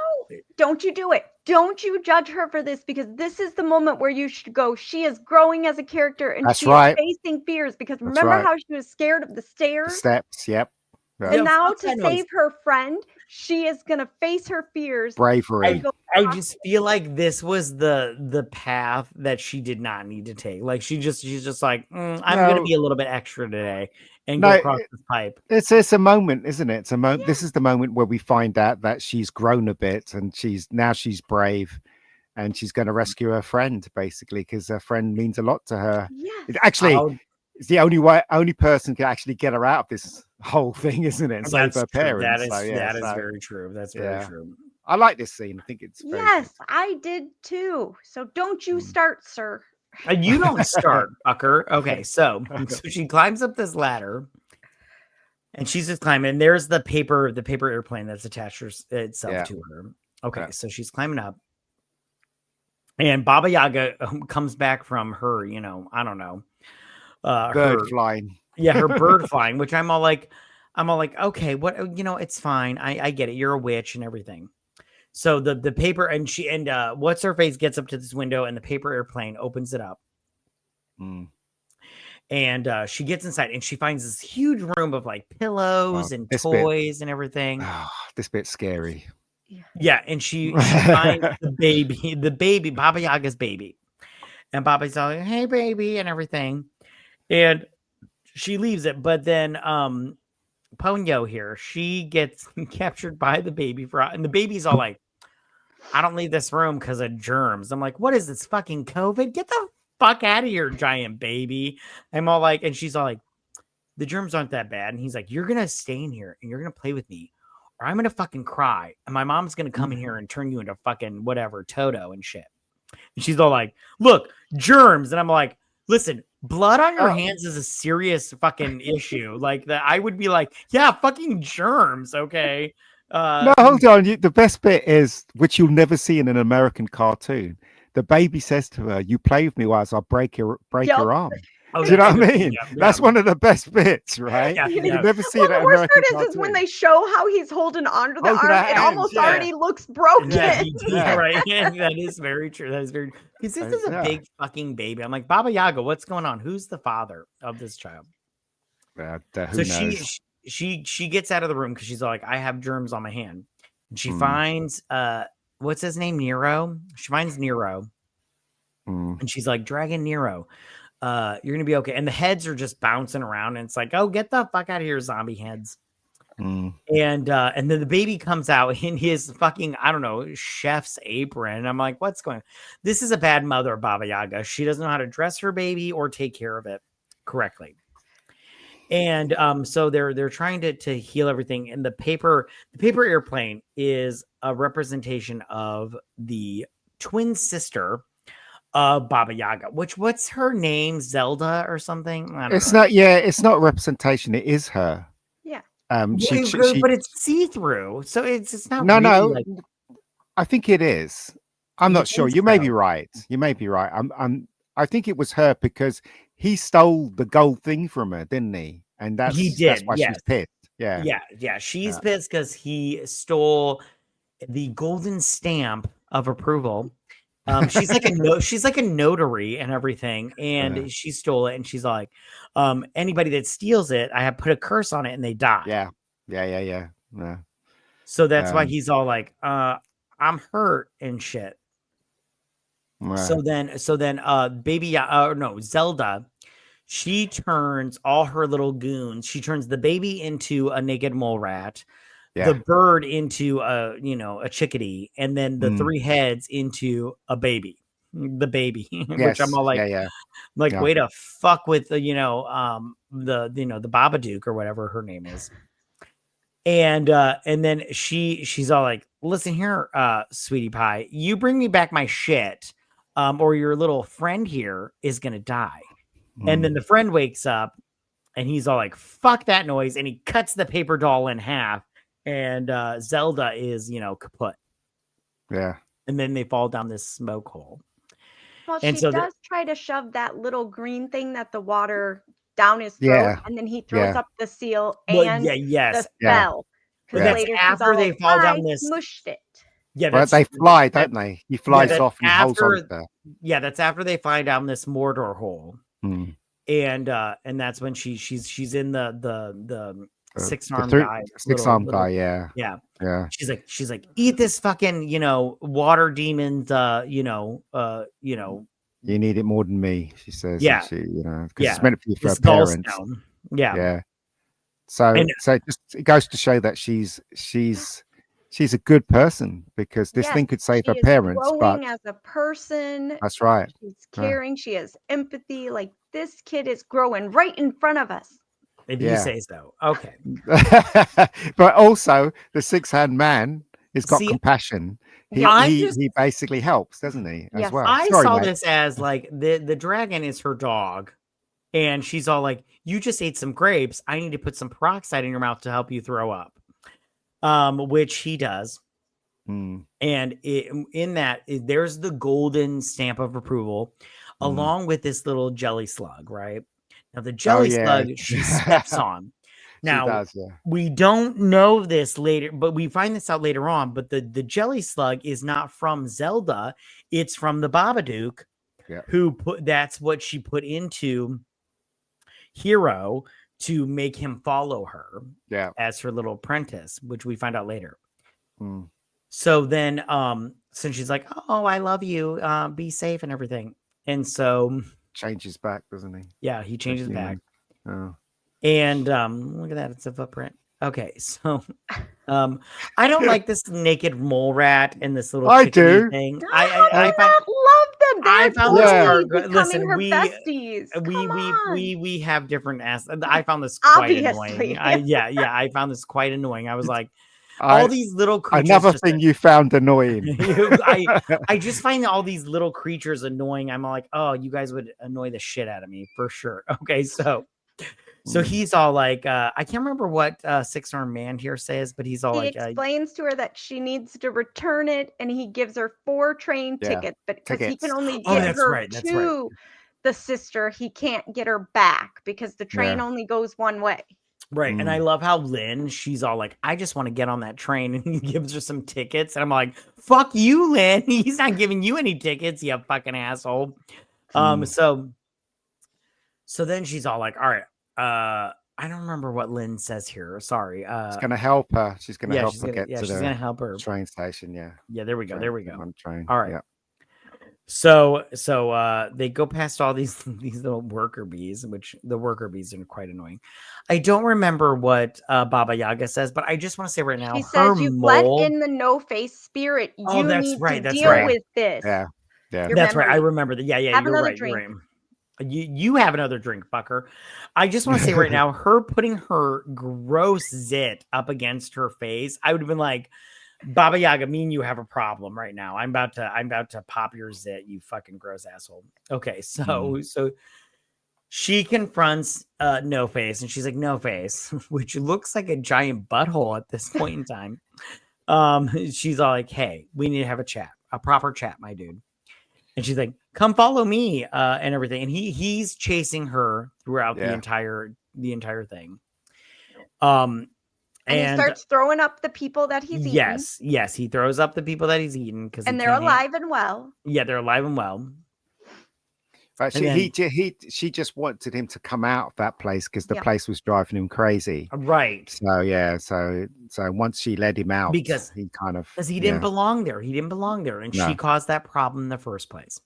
don't you do it. Don't you judge her for this, because this is the moment where you should go, she is growing as a character, and she's facing fears, because remember how she was scared of the stairs? The steps, yep. Right. And now to save her friend, she is going to face her fears. Bravery. I just feel like this was the path that she did not need to take. Like she's just like, I'm going to be a little bit extra today and go across this pipe. It's a moment, isn't it? It's a moment. Yeah. This is the moment where we find out that she's grown a bit, and she's brave, and she's going to rescue her friend, basically, because her friend means a lot to her. Yes. Actually, it's the only person can actually get her out of this whole thing, isn't it? Save her parents. That is very true. That's very true. I like this scene. I think it's very good. I did too. So don't you start, sir. You don't start, fucker. Okay, so she climbs up this ladder, and she's just climbing. And there's the paper airplane that's attached itself to her. Okay, so she's climbing up, and Baba Yaga comes back from her, I don't know, bird flying. Yeah, her bird flying, which I'm all like, okay, what, it's fine. I get it. You're a witch and everything. So the paper and what's her face gets up to this window, and the paper airplane opens it up. And she gets inside, and she finds this huge room of like pillows and toys and everything. Oh, this bit's scary. Yeah, and she finds the baby, Baba Yaga's baby. And Baba's all like, hey baby, and everything. And she leaves it, but then Ponyo here, she gets captured by the baby frog, and the baby's all like, I don't leave this room because of germs. I'm like, what is this, fucking COVID? Get the fuck out of here, giant baby. I'm all like, and she's all like, the germs aren't that bad. And he's like, you're gonna stay in here and you're gonna play with me, or I'm gonna fucking cry, and my mom's gonna come in here and turn you into fucking whatever Toto and shit. And she's all like, look, germs. And I'm like, listen, blood on your hands is a serious fucking issue. Like that, I would be like, yeah, fucking germs. Okay. No, hold on. The best bit is, which you'll never see in an American cartoon. The baby says to her, "You play with me, whilst I break your arm." Oh, do you know what I mean? Yeah, that's one of the best bits, right? Yeah, You yeah. never see Well, that the worst American part is when cartoon. they show how he's holding onto the Holding arm, her it hands, almost yeah. already looks broken. Yeah, right. That is very true. That is very. Because this is a Yeah. big fucking baby. I'm like, Baba Yaga, what's going on? Who's the father of this child? Who knows? She gets out of the room because she's like, I have germs on my hand. And she Mm. finds what's his name? Nero. She finds Nero. Mm. And she's like, Dragon Nero, you're gonna be okay. And the heads are just bouncing around, and it's like, oh, get the fuck out of here, zombie heads. Mm. And then the baby comes out in his fucking, I don't know, chef's apron. And I'm like, what's going on? This is a bad mother, Baba Yaga. She doesn't know how to dress her baby or take care of it correctly. And so they're trying to heal everything. And the paper airplane is a representation of the twin sister of Baba Yaga, what's her name? Zelda or something? I don't know. It's not representation, it is her. Yeah. But it's see-through, so it's not No, really no. like... I think it is. I'm not sure. think You may so. be right. I think it was her because he stole the gold thing from her, didn't he? And that's why yes. she's pissed. Yeah. Yeah. She's pissed because he stole the golden stamp of approval. She's like a notary and everything, and she stole it, and she's like, anybody that steals it, I have put a curse on it, and they die. Yeah. So that's why he's all like, I'm hurt and shit. Right. So then, Zelda, she turns all her little goons. She turns the baby into a naked mole rat. The bird into a chickadee, and then the three heads into the baby, which I'm all like, way to fuck with the Babadook or whatever her name is. And then she's all like, listen here, sweetie pie, you bring me back my shit, or your little friend here is gonna die. And then the friend wakes up and he's all like, fuck that noise, and he cuts the paper doll in half. And Zelda is, kaput. Yeah. And then they fall down this smoke hole. Well, she does try to shove that little green thing that the water down his throat, and then he throws up the seal and the spell. But that's after they fall down this... mushed it. Yeah, but they fly, don't they? He flies off and holds on there. Yeah, that's after they fly down this Mordor hole. And that's when she's in the six-armed guy. Six-armed guy, yeah. She's like, eat this fucking, water demons, You need it more than me, she says. Yeah. Because it's meant for her parents. Yeah. So it goes to show that she's a good person, because this thing could save her parents. But as a person, that's right. She's caring. She has empathy. Like, this kid is growing right in front of us. If you say so. Okay. But also the six-hand man has got compassion. He basically helps, doesn't he? As well. I saw this as like the dragon is her dog. And she's all like, you just ate some grapes. I need to put some peroxide in your mouth to help you throw up. Which he does. And in that, there's the golden stamp of approval, along with this little jelly slug, right? Now, the jelly slug she steps on. Now, we don't know this later, but we find this out later on. But the jelly slug is not from Zelda. It's from the Babadook, that's what she put into Hiro to make him follow her as her little apprentice, which we find out later. So then, since she's like, oh, I love you, be safe and everything. And so... changes back, doesn't he? Yeah, he changes back. Oh. And look at that, it's a footprint. Okay, so I don't like this naked mole rat and this little thing. I love them. I found this part good. Listen, besties. We have different I found this quite annoying. I found this quite annoying. I was like, all these little creatures. Another thing you found annoying. I just find all these little creatures annoying. I'm like, oh, you guys would annoy the shit out of me for sure. Okay, so he's all like, I can't remember what Six-Armed Man here says, but he's all he like, explains to her that she needs to return it, and he gives her 4 train tickets, but because he can only get her to the sister, he can't get her back because the train only goes one way. Right. And I love how Lynn, she's all like, I just want to get on that train. And he gives her some tickets. And I'm like, fuck you, Lynn. He's not giving you any tickets, you fucking asshole. So then she's all like, all right, I don't remember what Lynn says here. Sorry. She's gonna help her. She's gonna help her get to she's gonna help her. Train station. Yeah, there we go. On train. All right. Yeah. So they go past all these little worker bees, which the worker bees are quite annoying. I don't remember what Baba Yaga says, but I just want to say right now, she says you've let in the no-face spirit. You need to deal with this. Yeah. That's right. I remember that. Yeah. Have You're another right. drink. You're right. You have another drink, fucker. I just want to say right now, her putting her gross zit up against her face, I would have been like, Baba Yaga, me and you have a problem right now. I'm about to pop your zit, you fucking gross asshole. Okay, so she confronts No Face, and she's like, No Face, which looks like a giant butthole at this point in time. She's all like, hey, we need to have a chat, a proper chat, my dude. And she's like, come follow me, and everything. And he's chasing her throughout the entire thing. And he starts throwing up the people that he's eating. Yes, he throws up the people that he's eaten and they're alive and well. Yeah, they're alive and well. She just wanted him to come out of that place because the place was driving him crazy. Right. So once she let him out, because he didn't belong there. He didn't belong there, and she caused that problem in the first place.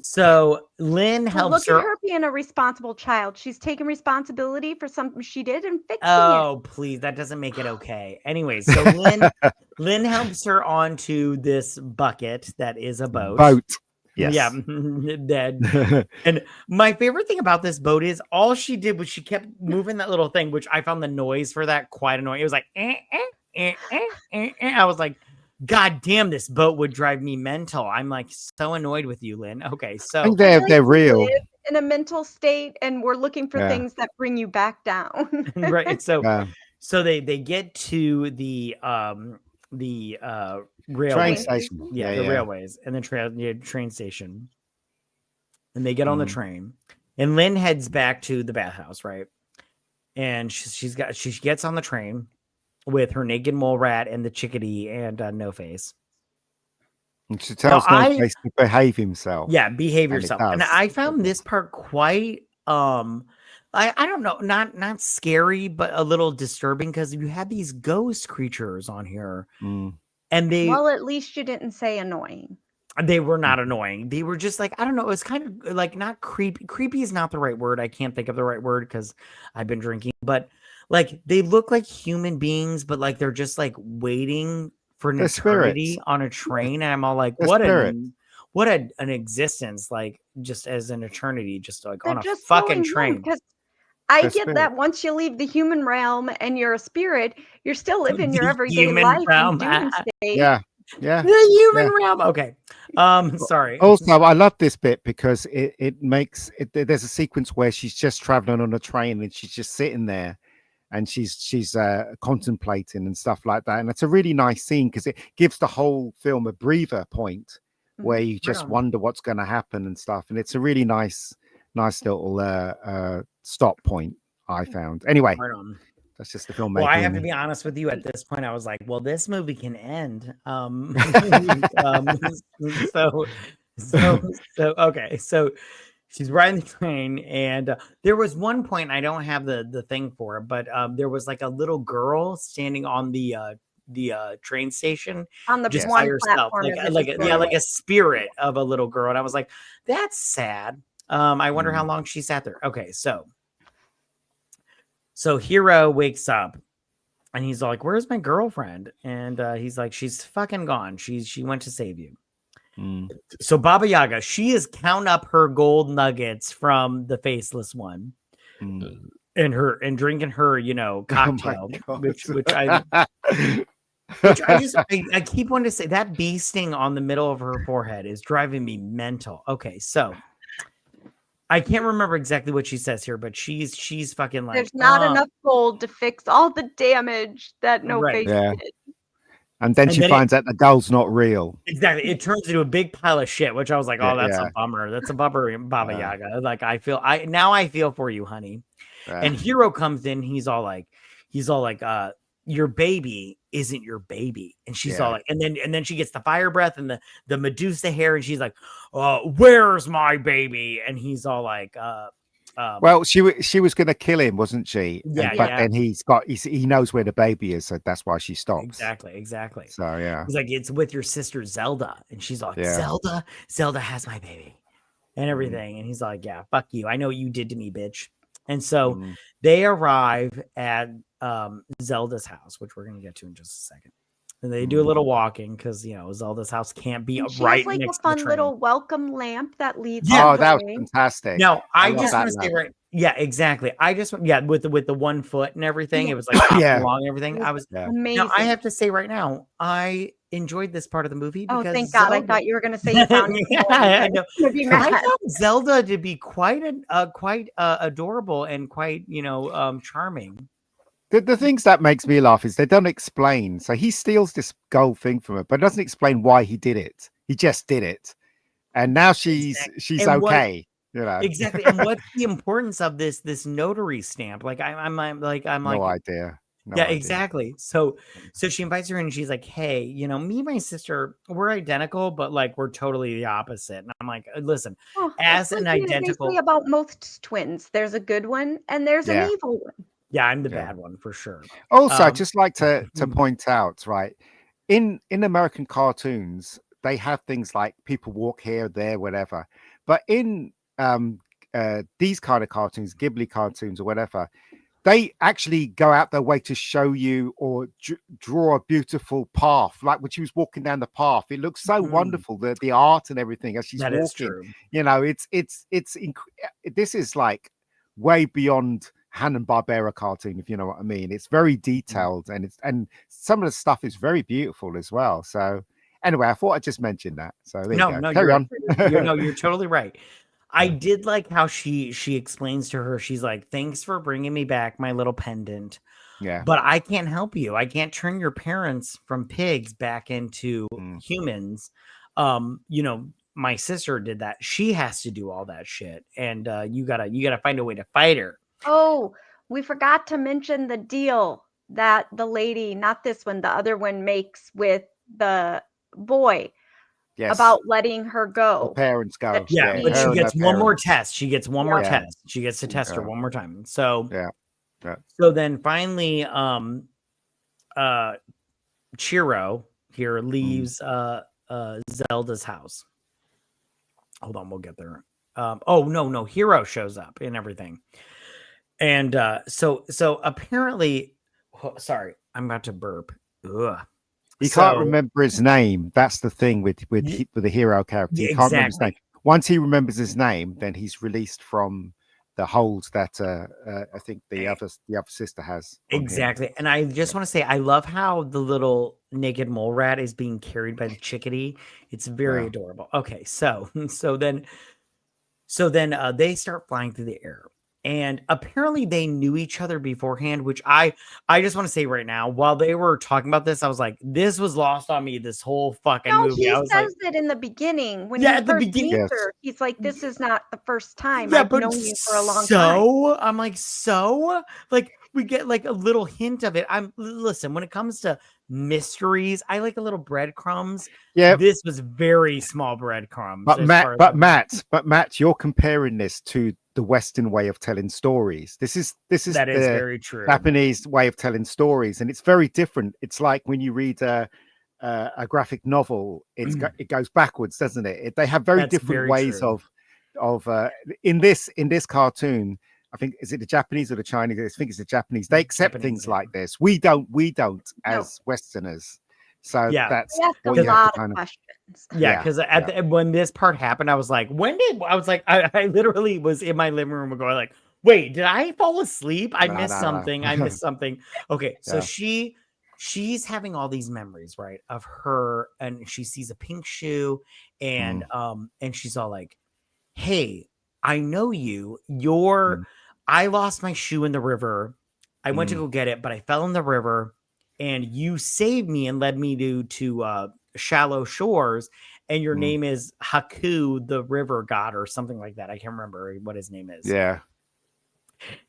So Lynn helps her. Look at her being a responsible child. She's taking responsibility for something she did and fixing it. Oh, please. That doesn't make it okay. Anyway, so Lynn helps her onto this bucket that is a boat. Yes. Yeah. And my favorite thing about this boat is all she did was she kept moving that little thing, which I found the noise for that quite annoying. It was like, I was like, God damn, this boat would drive me mental. I'm like so annoyed with you, Lynn. Okay, so I think they're real. In a mental state, and we're looking for things that bring you back down. Right. So they get to the railway train station. The railways and the train station. And they get on the train. And Lynn heads back to the bathhouse, right? And she gets on the train with her naked mole rat and the chickadee and No Face. And she tells No Face to behave himself. Yeah, behave yourself. And I found this part quite I don't know, not scary, but a little disturbing because you had these ghost creatures on here. And well, at least you didn't say annoying. They were not annoying. They were just like, I don't know. It was kind of like not creepy. Creepy is not the right word. I can't think of the right word because I've been drinking. But like they look like human beings, but like they're just like waiting for an eternity on a train. And I'm all like, what an existence, like just as an eternity, just like on a fucking train. Because I get that once you leave the human realm and you're a spirit, you're still living your everyday life. Yeah. The human realm. Okay. Sorry. Also, I love this bit because it makes it. There's a sequence where she's just traveling on a train and she's just sitting there, and she's contemplating and stuff like that. And it's a really nice scene because it gives the whole film a breather point where you just wonder what's going to happen and stuff. And it's a really nice little stop point, I found. Anyway. That's just the film. Well, I have to be honest with you. At this point, I was like, "Well, this movie can end." Okay. So she's riding the train, and there was one point I don't have the thing for it, but there was like a little girl standing on the train station on the just one by herself, platform, like a spirit of a little girl, and I was like, "That's sad." I wonder how long she sat there. Okay, So Hiro wakes up and he's like, where's my girlfriend? And he's like, she's fucking gone. She went to save you. So Baba Yaga, she is counting up her gold nuggets from the faceless one. and drinking her, cocktail, Oh which I keep wanting to say that bee sting on the middle of her forehead is driving me mental. Okay, so I can't remember exactly what she says here, but she's fucking like, There's not enough gold to fix all the damage that No Right. Face Yeah. did. And then she finds out the gold's not real. Exactly. It turns into a big pile of shit, which I was like, oh, that's Yeah. a bummer. That's a bummer, Baba Yaga. Like I feel for you, honey. And Hiro comes in, he's all like, your baby isn't your baby. And she's all like, and then she gets the fire breath and the Medusa hair, and she's like, where's my baby? And he's all like, well, she was going to kill him, wasn't she? Yeah, but then he knows where the baby is, so that's why she stops. Exactly. So yeah, he's like, it's with your sister Zelda, and she's like, Zelda has my baby, and everything. And he's like, yeah, fuck you. I know what you did to me, bitch. And so they arrive at Zelda's house, which we're gonna get to in just a second. And they do a little walking because Zelda's house can't be right has, next a fun to the train. little welcome lamp that leads. Yeah, that was fantastic. No, I just want to say yeah, exactly. I just with the 1 foot and everything, it was like along everything. I was amazing. Now I have to say right now, I enjoyed this part of the movie because thank God! I thought you were going to say you found it. I know. I found Zelda to be quite adorable and quite charming. The things that makes me laugh is they don't explain. So he steals this gold thing from her, but doesn't explain why he did it. He just did it, and now she's okay. Exactly. And what's the importance of this notary stamp? Like I'm no like, idea. Exactly. So she invites her in and she's like, hey, me and my sister, we're identical, but like we're totally the opposite. And I'm like, listen, as an identical, they say about most twins, there's a good one and there's an evil one. Yeah, I'm the bad one for sure. Also, I'd just like to point out, right, in American cartoons, they have things like people walk here, there, whatever. But in these kind of cartoons, Ghibli cartoons or whatever, they actually go out their way to show you or draw a beautiful path. Like when she was walking down the path, it looks so wonderful. The art and everything as she's walking. This is like way beyond Hanna-Barbera cartoon, if you know what I mean. It's very detailed and some of the stuff is very beautiful as well. So anyway, I thought I'd just mention that. So there you go. Carry on. You're totally right. I did like how she explains to her, she's like, thanks for bringing me back my little pendant. Yeah. But I can't help you. I can't turn your parents from pigs back into humans. My sister did that. She has to do all that shit. And you gotta find a way to fight her. Oh, we forgot to mention the deal that the lady, not this one, the other one, makes with the boy about letting her go. The parents go. Yeah, but she gets one more test. She gets one more test. She gets to test her one more time. So So then finally, Chihiro here leaves Zelda's house. Hold on, we'll get there. No, Hiro shows up and everything. And so apparently, sorry, I'm about to burp. Ugh. He can't remember his name. That's the thing with the hero character. He can't remember his name. Once he remembers his name, then he's released from the hold that I think the other sister has. Exactly. And I just want to say, I love how the little naked mole rat is being carried by the chickadee. It's very adorable. Okay, so then they start flying through the air. And apparently they knew each other beforehand, which I just want to say right now, while they were talking about this, I was like, this was lost on me this whole fucking movie. He says it in the beginning when at the beginning, her, he's like, this is not the first time. Yeah, I've known you for a long time. I'm like, like we get like a little hint of it. Listen, when it comes to mysteries, I like a little breadcrumbs. Yeah, this was very small breadcrumbs. But Matt, you're comparing this to the Western way of telling stories. This is very true. Japanese way of telling stories, and it's very different. It's like when you read a graphic novel, it goes backwards, doesn't it? They have very different ways of in this cartoon. I think, is it the Japanese or the Chinese? I think it's the Japanese. They accept things like this. We don't as Westerners. So that's what you have to kind of questions. Yeah, because when this part happened, I was like, I literally was in my living room going like, Wait, did I fall asleep? I No, missed no, no. something. I missed something. Okay, so Yeah. she's having all these memories, right, of her, and she sees a pink shoe, and she's all like, "Hey, I know you. Mm, I lost my shoe in the river. I went to mm, go get it, but I fell in the river, and you saved me and led me to shallow shores. And your mm. name is Haku, the river god, or something like that. I can't remember what his name is." Yeah.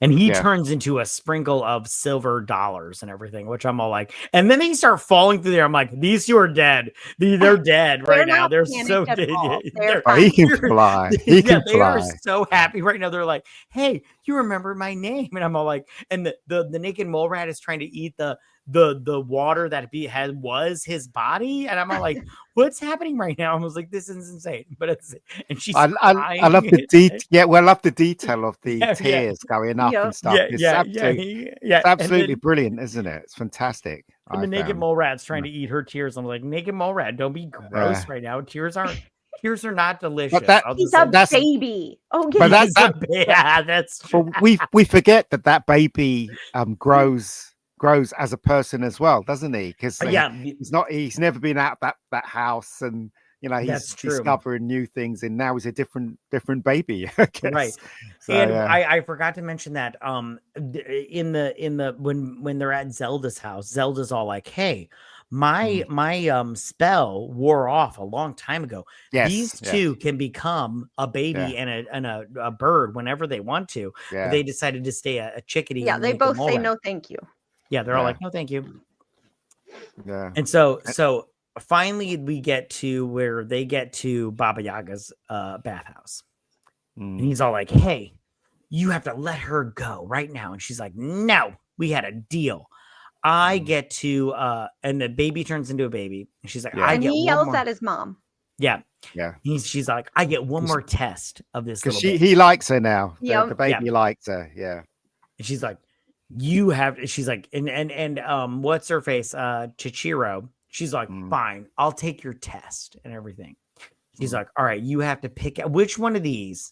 And he Yeah. turns into a sprinkle of silver dollars and everything, which I'm all like, and then they start falling through there. I'm like, these two are dead. They're dead They're right now. not They're so panicked at all. dead. They're Oh, he fine. can fly. He Yeah, can they are fly. so happy right now. They're like, hey, you remember my name? And I'm all like, and the naked mole rat is trying to eat the water that was his body. And I'm all like, what's happening right now? I was like, this is insane. But and she's I crying. love the I love the detail of the Yeah, yeah. tears going up Yep. and stuff. It's Yeah. absolutely brilliant, isn't it? It's fantastic. And the naked mole rat's trying to eat her tears. I'm like, naked mole rat, don't be gross right now. Tears are not delicious. He's a baby. Okay. But that's true. But we forget that baby grows as a person as well, doesn't he? Because he's never been out that house, and he's discovering new things, and now he's a different baby, I guess. Right. So, and I forgot to mention that in the when they're at Zelda's house, Zelda's all like, hey, my spell wore off a long time ago. These two can become a baby and a bird whenever they want to. But they decided to stay a chickadee. Yeah, they both say no thank you. Yeah, they're all like, no thank you. Yeah. And so finally we get to where they get to Baba Yaga's bathhouse. And he's all like, hey, you have to let her go right now. And she's like, no, we had a deal. I get to and the baby turns into a baby. And she's like, and he yells at his mom. Yeah. Yeah. She's like, I get one more test of this little he likes her now. Yep. The baby likes her. Yeah. And she's like, she's like, and what's her face? Chihiro. She's like, fine, I'll take your test and everything. She's like, all right, you have to pick out which one of these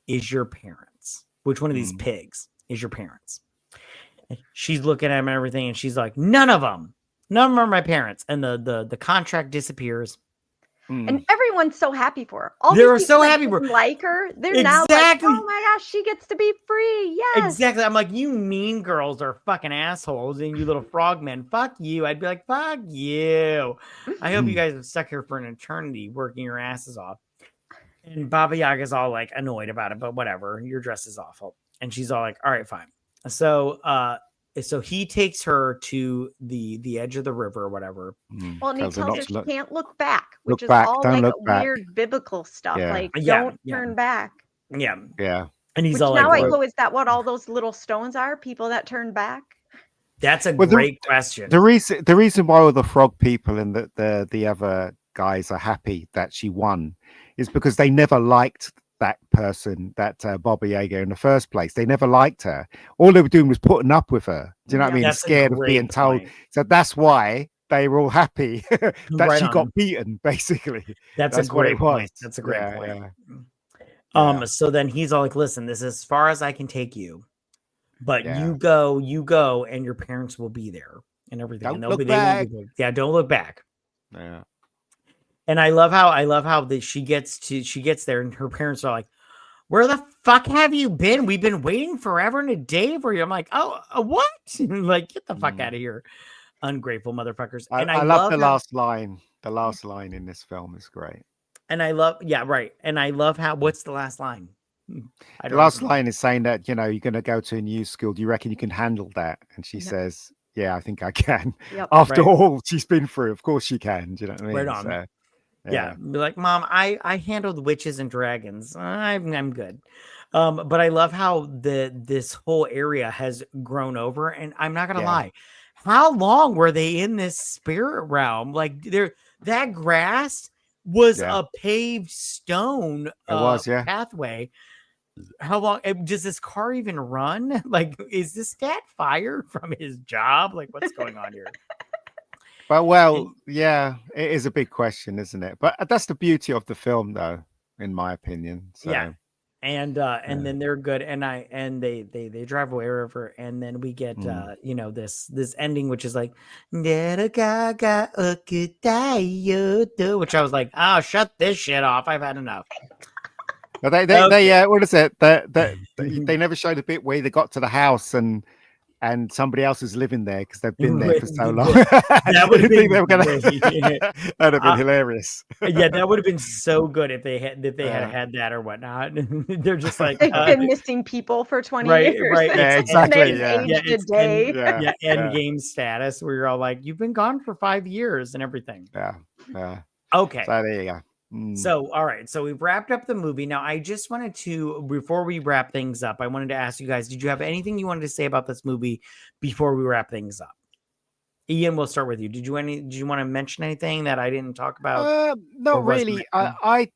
is your parents. Which one of these pigs is your parents? And she's looking at him and everything, and she's like, none of them are my parents. And the contract disappears. And everyone's so happy for her. They're so happy for her. Like her. They're now like, oh my gosh, she gets to be free. Yes. Exactly. I'm like, you mean girls are fucking assholes, and you little frogmen, fuck you. I'd be like, fuck you. I hope you guys have stuck here for an eternity working your asses off. And Baba Yaga's all like annoyed about it, but whatever. Your dress is awful. And she's all like, all right, fine. So he takes her to the edge of the river or whatever. Well, and he tells her she can't look back, which is back, all like weird biblical stuff. Yeah. Like, don't turn back. Yeah. Yeah. And he's which all now like, I go, is that what all those little stones are? People that turn back? That's a great question. The reason why all the frog people and the other guys are happy that she won is because they never liked that person, that Baba Yaga, in the first place. They never liked her. All they were doing was putting up with her. Do you know what I mean? That's scared of being told. So that's why they were all happy that she got beaten, basically. That's a great point. That's a great point. Yeah. So then he's all like, listen, this is as far as I can take you, but you go, and your parents will be there and everything. Don't and look back. Don't look back. Yeah. And I love how she gets there, and her parents are like, where the fuck have you been? We've been waiting forever and a day for you. I'm like, oh, what? Like, get the fuck out of here, ungrateful motherfuckers. And I love the last line. The last line in this film is great. And I love, and I love how, what's the last line? The last line is saying that, you're going to go to a new school. Do you reckon you can handle that? And she says, yeah, I think I can. Yep. After all she's been through, of course she can. Do you know what I mean? Right on. So, yeah. Be like, Mom, I handled witches and dragons. I'm good. But I love how this whole area has grown over. And I'm not gonna lie, how long were they in this spirit realm? Like, that grass was a paved stone pathway. How long does this car even run? Like, is this dad fired from his job? Like, what's going on here? But it is a big question, isn't it? But that's the beauty of the film, though, in my opinion. So. Yeah, and then they're good, and they drive away or whatever, and then we get this ending, which is like which I was like, oh, shut this shit off, I've had enough. But what is it? They never showed a bit where they got to the house and somebody else is living there because they've been there for so long. That would have been that'd have been hilarious. Yeah, that would have been so good if they had that or whatnot. They're just like they've been missing people for 20 years. Right. Yeah, exactly. Aged a day. End game status where you're all like, you've been gone for 5 years and everything. Yeah. Okay. So there you go. So, all right. So we've wrapped up the movie. Now, I just wanted to, before we wrap things up, I wanted to ask you guys, did you have anything you wanted to say about this movie before we wrap things up? Ian, we'll start with you. Did you want to mention anything that I didn't talk about? Not really. I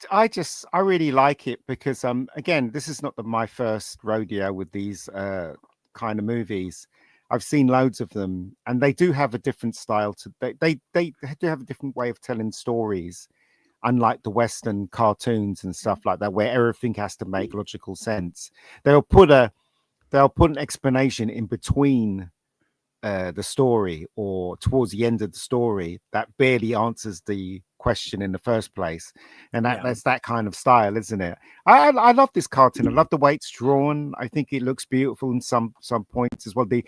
really like it because again, this is not my first rodeo with these kind of movies. I've seen loads of them, and they do have a different style to they do have a different way of telling stories, unlike the Western cartoons and stuff like that, where everything has to make logical sense. They'll put an explanation in between the story or towards the end of the story that barely answers the question in the first place, and that's that kind of style, isn't it? I love this cartoon. I love the way it's drawn. I think it looks beautiful in some points as well. The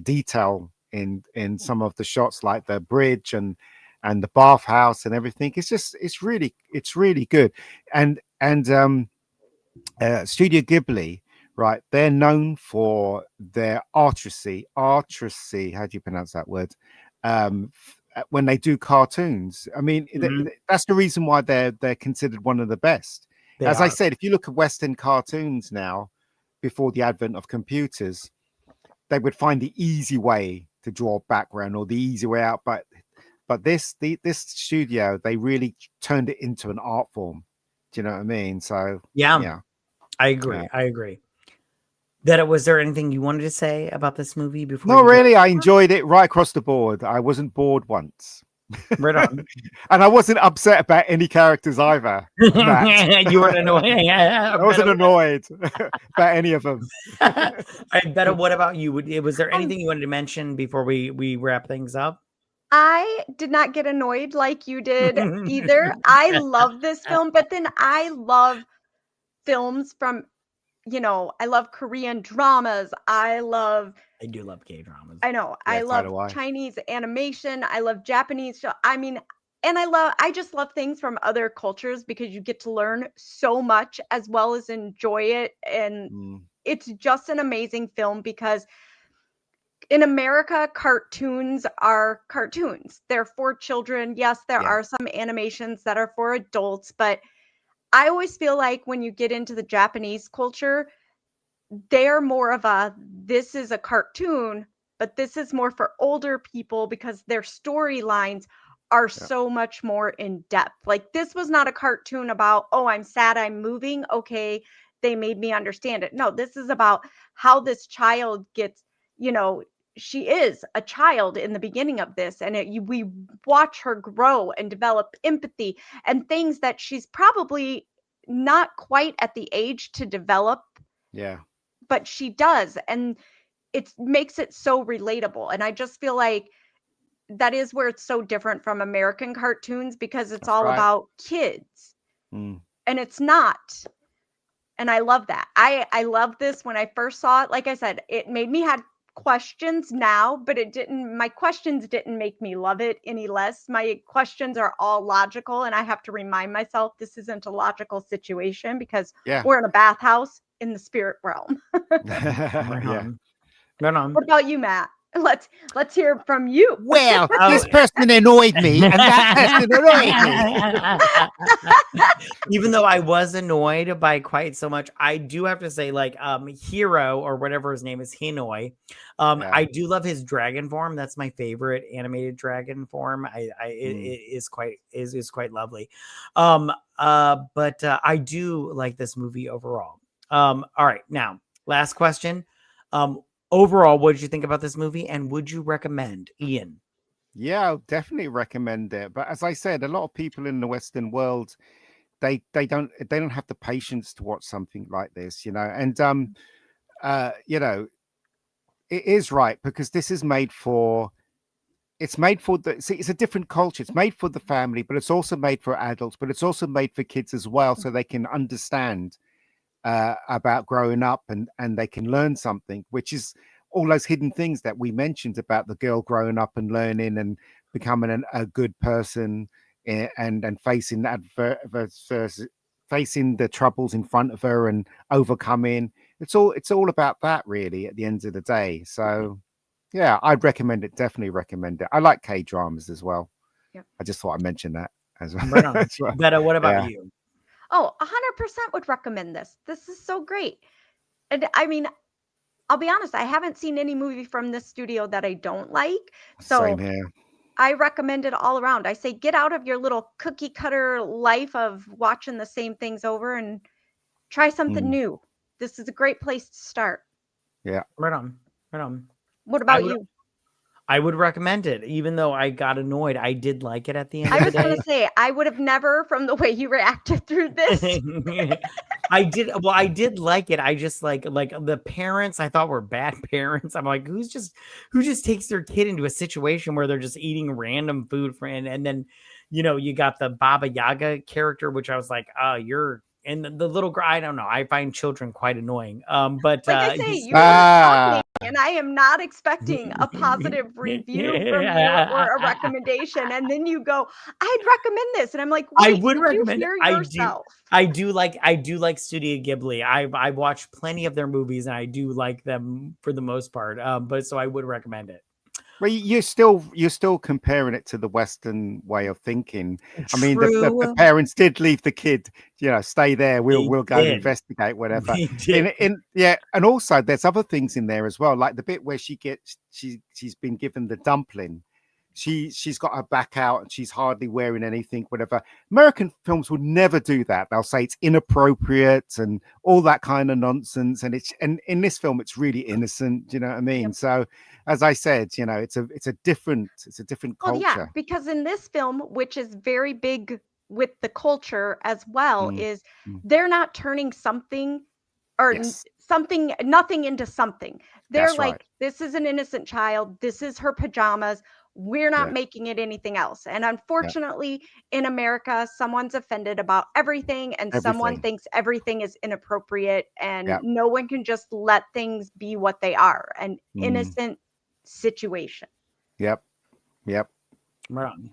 detail in some of the shots, like the bridge and the bathhouse and everything. It's really good. And Studio Ghibli, right? They're known for their artistry. How do you pronounce that word? When they do cartoons, I mean, that's the reason why they're considered one of the best. I said, if you look at Western cartoons now, before the advent of computers, they would find the easy way to draw background or the easy way out. But this studio, they really turned it into an art form. Do you know what I mean? So yeah. I agree. Yeah. I agree. Was there anything you wanted to say about this movie before? No, really. I enjoyed it right across the board. I wasn't bored once. Right on. And I wasn't upset about any characters either. You weren't annoyed. I wasn't annoyed about any of them. Betta, what about you? Was there anything you wanted to mention before we wrap things up? I did not get annoyed like you did either. I love this film, but then I love films from, I love Korean dramas. I do love gay dramas. I know. Yeah, I love Chinese animation. I love Japanese show. I mean, and I just love things from other cultures because you get to learn so much as well as enjoy it. And it's just an amazing film because in America, cartoons are cartoons. They're for children. Yes, there are some animations that are for adults, but I always feel like when you get into the Japanese culture, they're more of this is a cartoon, but this is more for older people because their storylines are so much more in depth. Like, this was not a cartoon about, oh, I'm sad, I'm moving. Okay, they made me understand it. No, this is about how this child gets, she is a child in the beginning of this, and we watch her grow and develop empathy and things that she's probably not quite at the age to develop. Yeah. But she does, and it makes it so relatable. And I just feel like that is where it's so different from American cartoons, because it's all about kids. And it's not. And I love that. I love this. When I first saw it, like I said, it made me have questions now, but my questions didn't make me love it any less. My questions are all logical, and I have to remind myself this isn't a logical situation because we're in a bathhouse in the spirit realm. Right on. What about you, Matt? Let's hear from you. Well, this person annoyed me, and that person annoyed me. Even though I was annoyed by quite so much, I do have to say, like, Hiro, or whatever his name is, Hinoi. I do love his dragon form. That's my favorite animated dragon form. It is quite lovely. But I do like this movie overall. All right, now last question. Overall, what did you think about this movie, and would you recommend, Ian? Yeah, I'll definitely recommend it. But as I said, a lot of people in the Western world, they don't have the patience to watch something like this, and it is right, because this is made for it's a different culture. It's made for the family, but it's also made for adults, but it's also made for kids as well, so they can understand about growing up, and they can learn something, which is all those hidden things that we mentioned about the girl growing up and learning and becoming a good person, and facing facing the troubles in front of her and overcoming. It's all about that, really, at the end of the day. So yeah, I'd recommend it. Definitely recommend it. I like K-dramas as well. Yep. I just thought I'd mention that as well. Right on. As well. Vetta, what about Yeah. you? Oh, 100% would recommend this. This is so great. And I mean, I'll be honest, I haven't seen any movie from this studio that I don't like. So Same here. I recommend it all around. I say get out of your little cookie cutter life of watching the same things over and try something new. This is a great place to start. Yeah. Right on. Right on. What about you? I would recommend it, even though I got annoyed. I did like it at the end I of was the day. going to say, I would have never, from the way you reacted through this. I did like it. I just like the parents I thought were bad parents. I'm like, who just takes their kid into a situation where they're just eating random food and then you got the Baba Yaga character, which I was like, and the little girl, I don't know. I find children quite annoying. But like I say, you are talking, and I am not expecting a positive review from you or a recommendation. And then you go, I'd recommend this. And I'm like, wait, I would recommend you it. hear yourself? I do like Studio Ghibli. I watched plenty of their movies, and I do like them for the most part. But so I would recommend it. Well, you're still comparing it to the Western way of thinking. I mean, the parents did leave the kid, stay there. We'll go investigate whatever. And also there's other things in there as well, like the bit where she's been given the dumpling. She's got her back out and she's hardly wearing anything, whatever. American films would never do that. They'll say it's inappropriate and all that kind of nonsense. And in this film, it's really innocent. Do you know what I mean? Yep. So, as I said, it's a different culture. Well, yeah, because in this film, which is very big with the culture as well, is they're not turning something or nothing into something. They're That's like, right. This is an innocent child. This is her pajamas. We're not making it anything else. And unfortunately, in America, someone's offended about everything, and someone thinks everything is inappropriate, and no one can just let things be what they are, an innocent situation. Yep. Right on.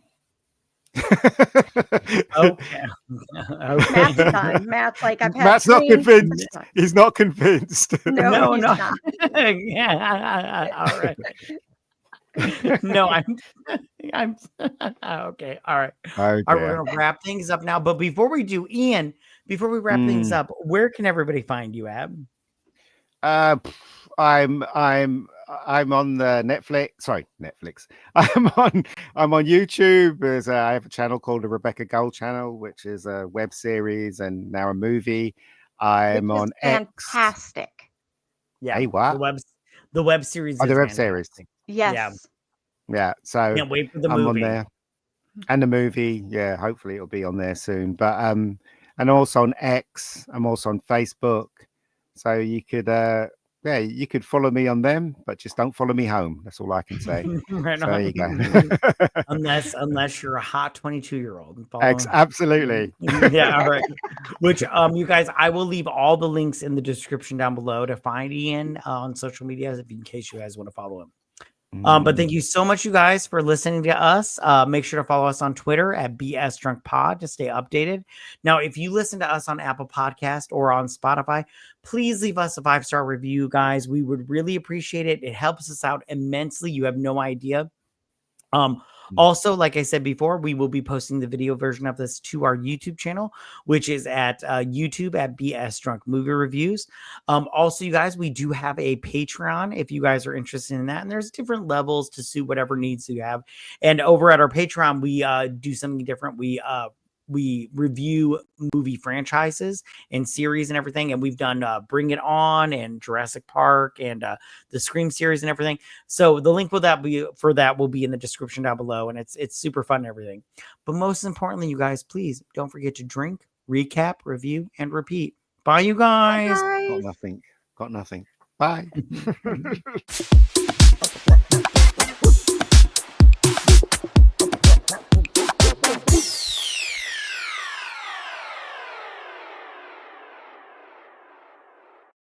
Okay. Matt's done. Matt's like, I've had Matt's not convinced. He's not convinced. No, he's not. Yeah. All right. No, I'm okay. All right. All right, we're gonna wrap things up now. But before we do, Ian, before we wrap things up, where can everybody find you at? I'm on the Netflix. I'm on YouTube. I have a channel called the Rebecca Gold Channel, which is a web series and now a movie. I'm on fantastic. X. Yeah. Hey, what? The web series. Oh, the web series. Yes. Yeah. So can't wait for the I'm movie. on there. And the movie. Yeah, hopefully it'll be on there soon. But and also on X. I'm also on Facebook. So you could follow me on them, but just don't follow me home. That's all I can say. Right so on. there you go. unless you're a hot 22-year-old. Absolutely. Yeah. All right. Which you guys, I will leave all the links in the description down below to find Ian on social media in case you guys want to follow him. But thank you so much, you guys, for listening to us. Make sure to follow us on Twitter at BS Drunk Pod to stay updated. Now, if you listen to us on Apple Podcast or on Spotify, please leave us a 5-star review, guys. We would really appreciate it. It helps us out immensely. You have no idea. Also, like I said before, we will be posting the video version of this to our YouTube channel, which is at YouTube at BS Drunk Movie Reviews. Also, you guys, we do have a Patreon if you guys are interested in that. And there's different levels to suit whatever needs you have. And over at our Patreon, we do something different. We review movie franchises and series and everything. And we've done Bring It On and Jurassic Park and the Scream series and everything. So the link will be in the description down below. And it's super fun and everything. But most importantly, you guys, please don't forget to drink recap, review, and repeat. Bye, you guys. Bye, Got guys. nothing. Bye.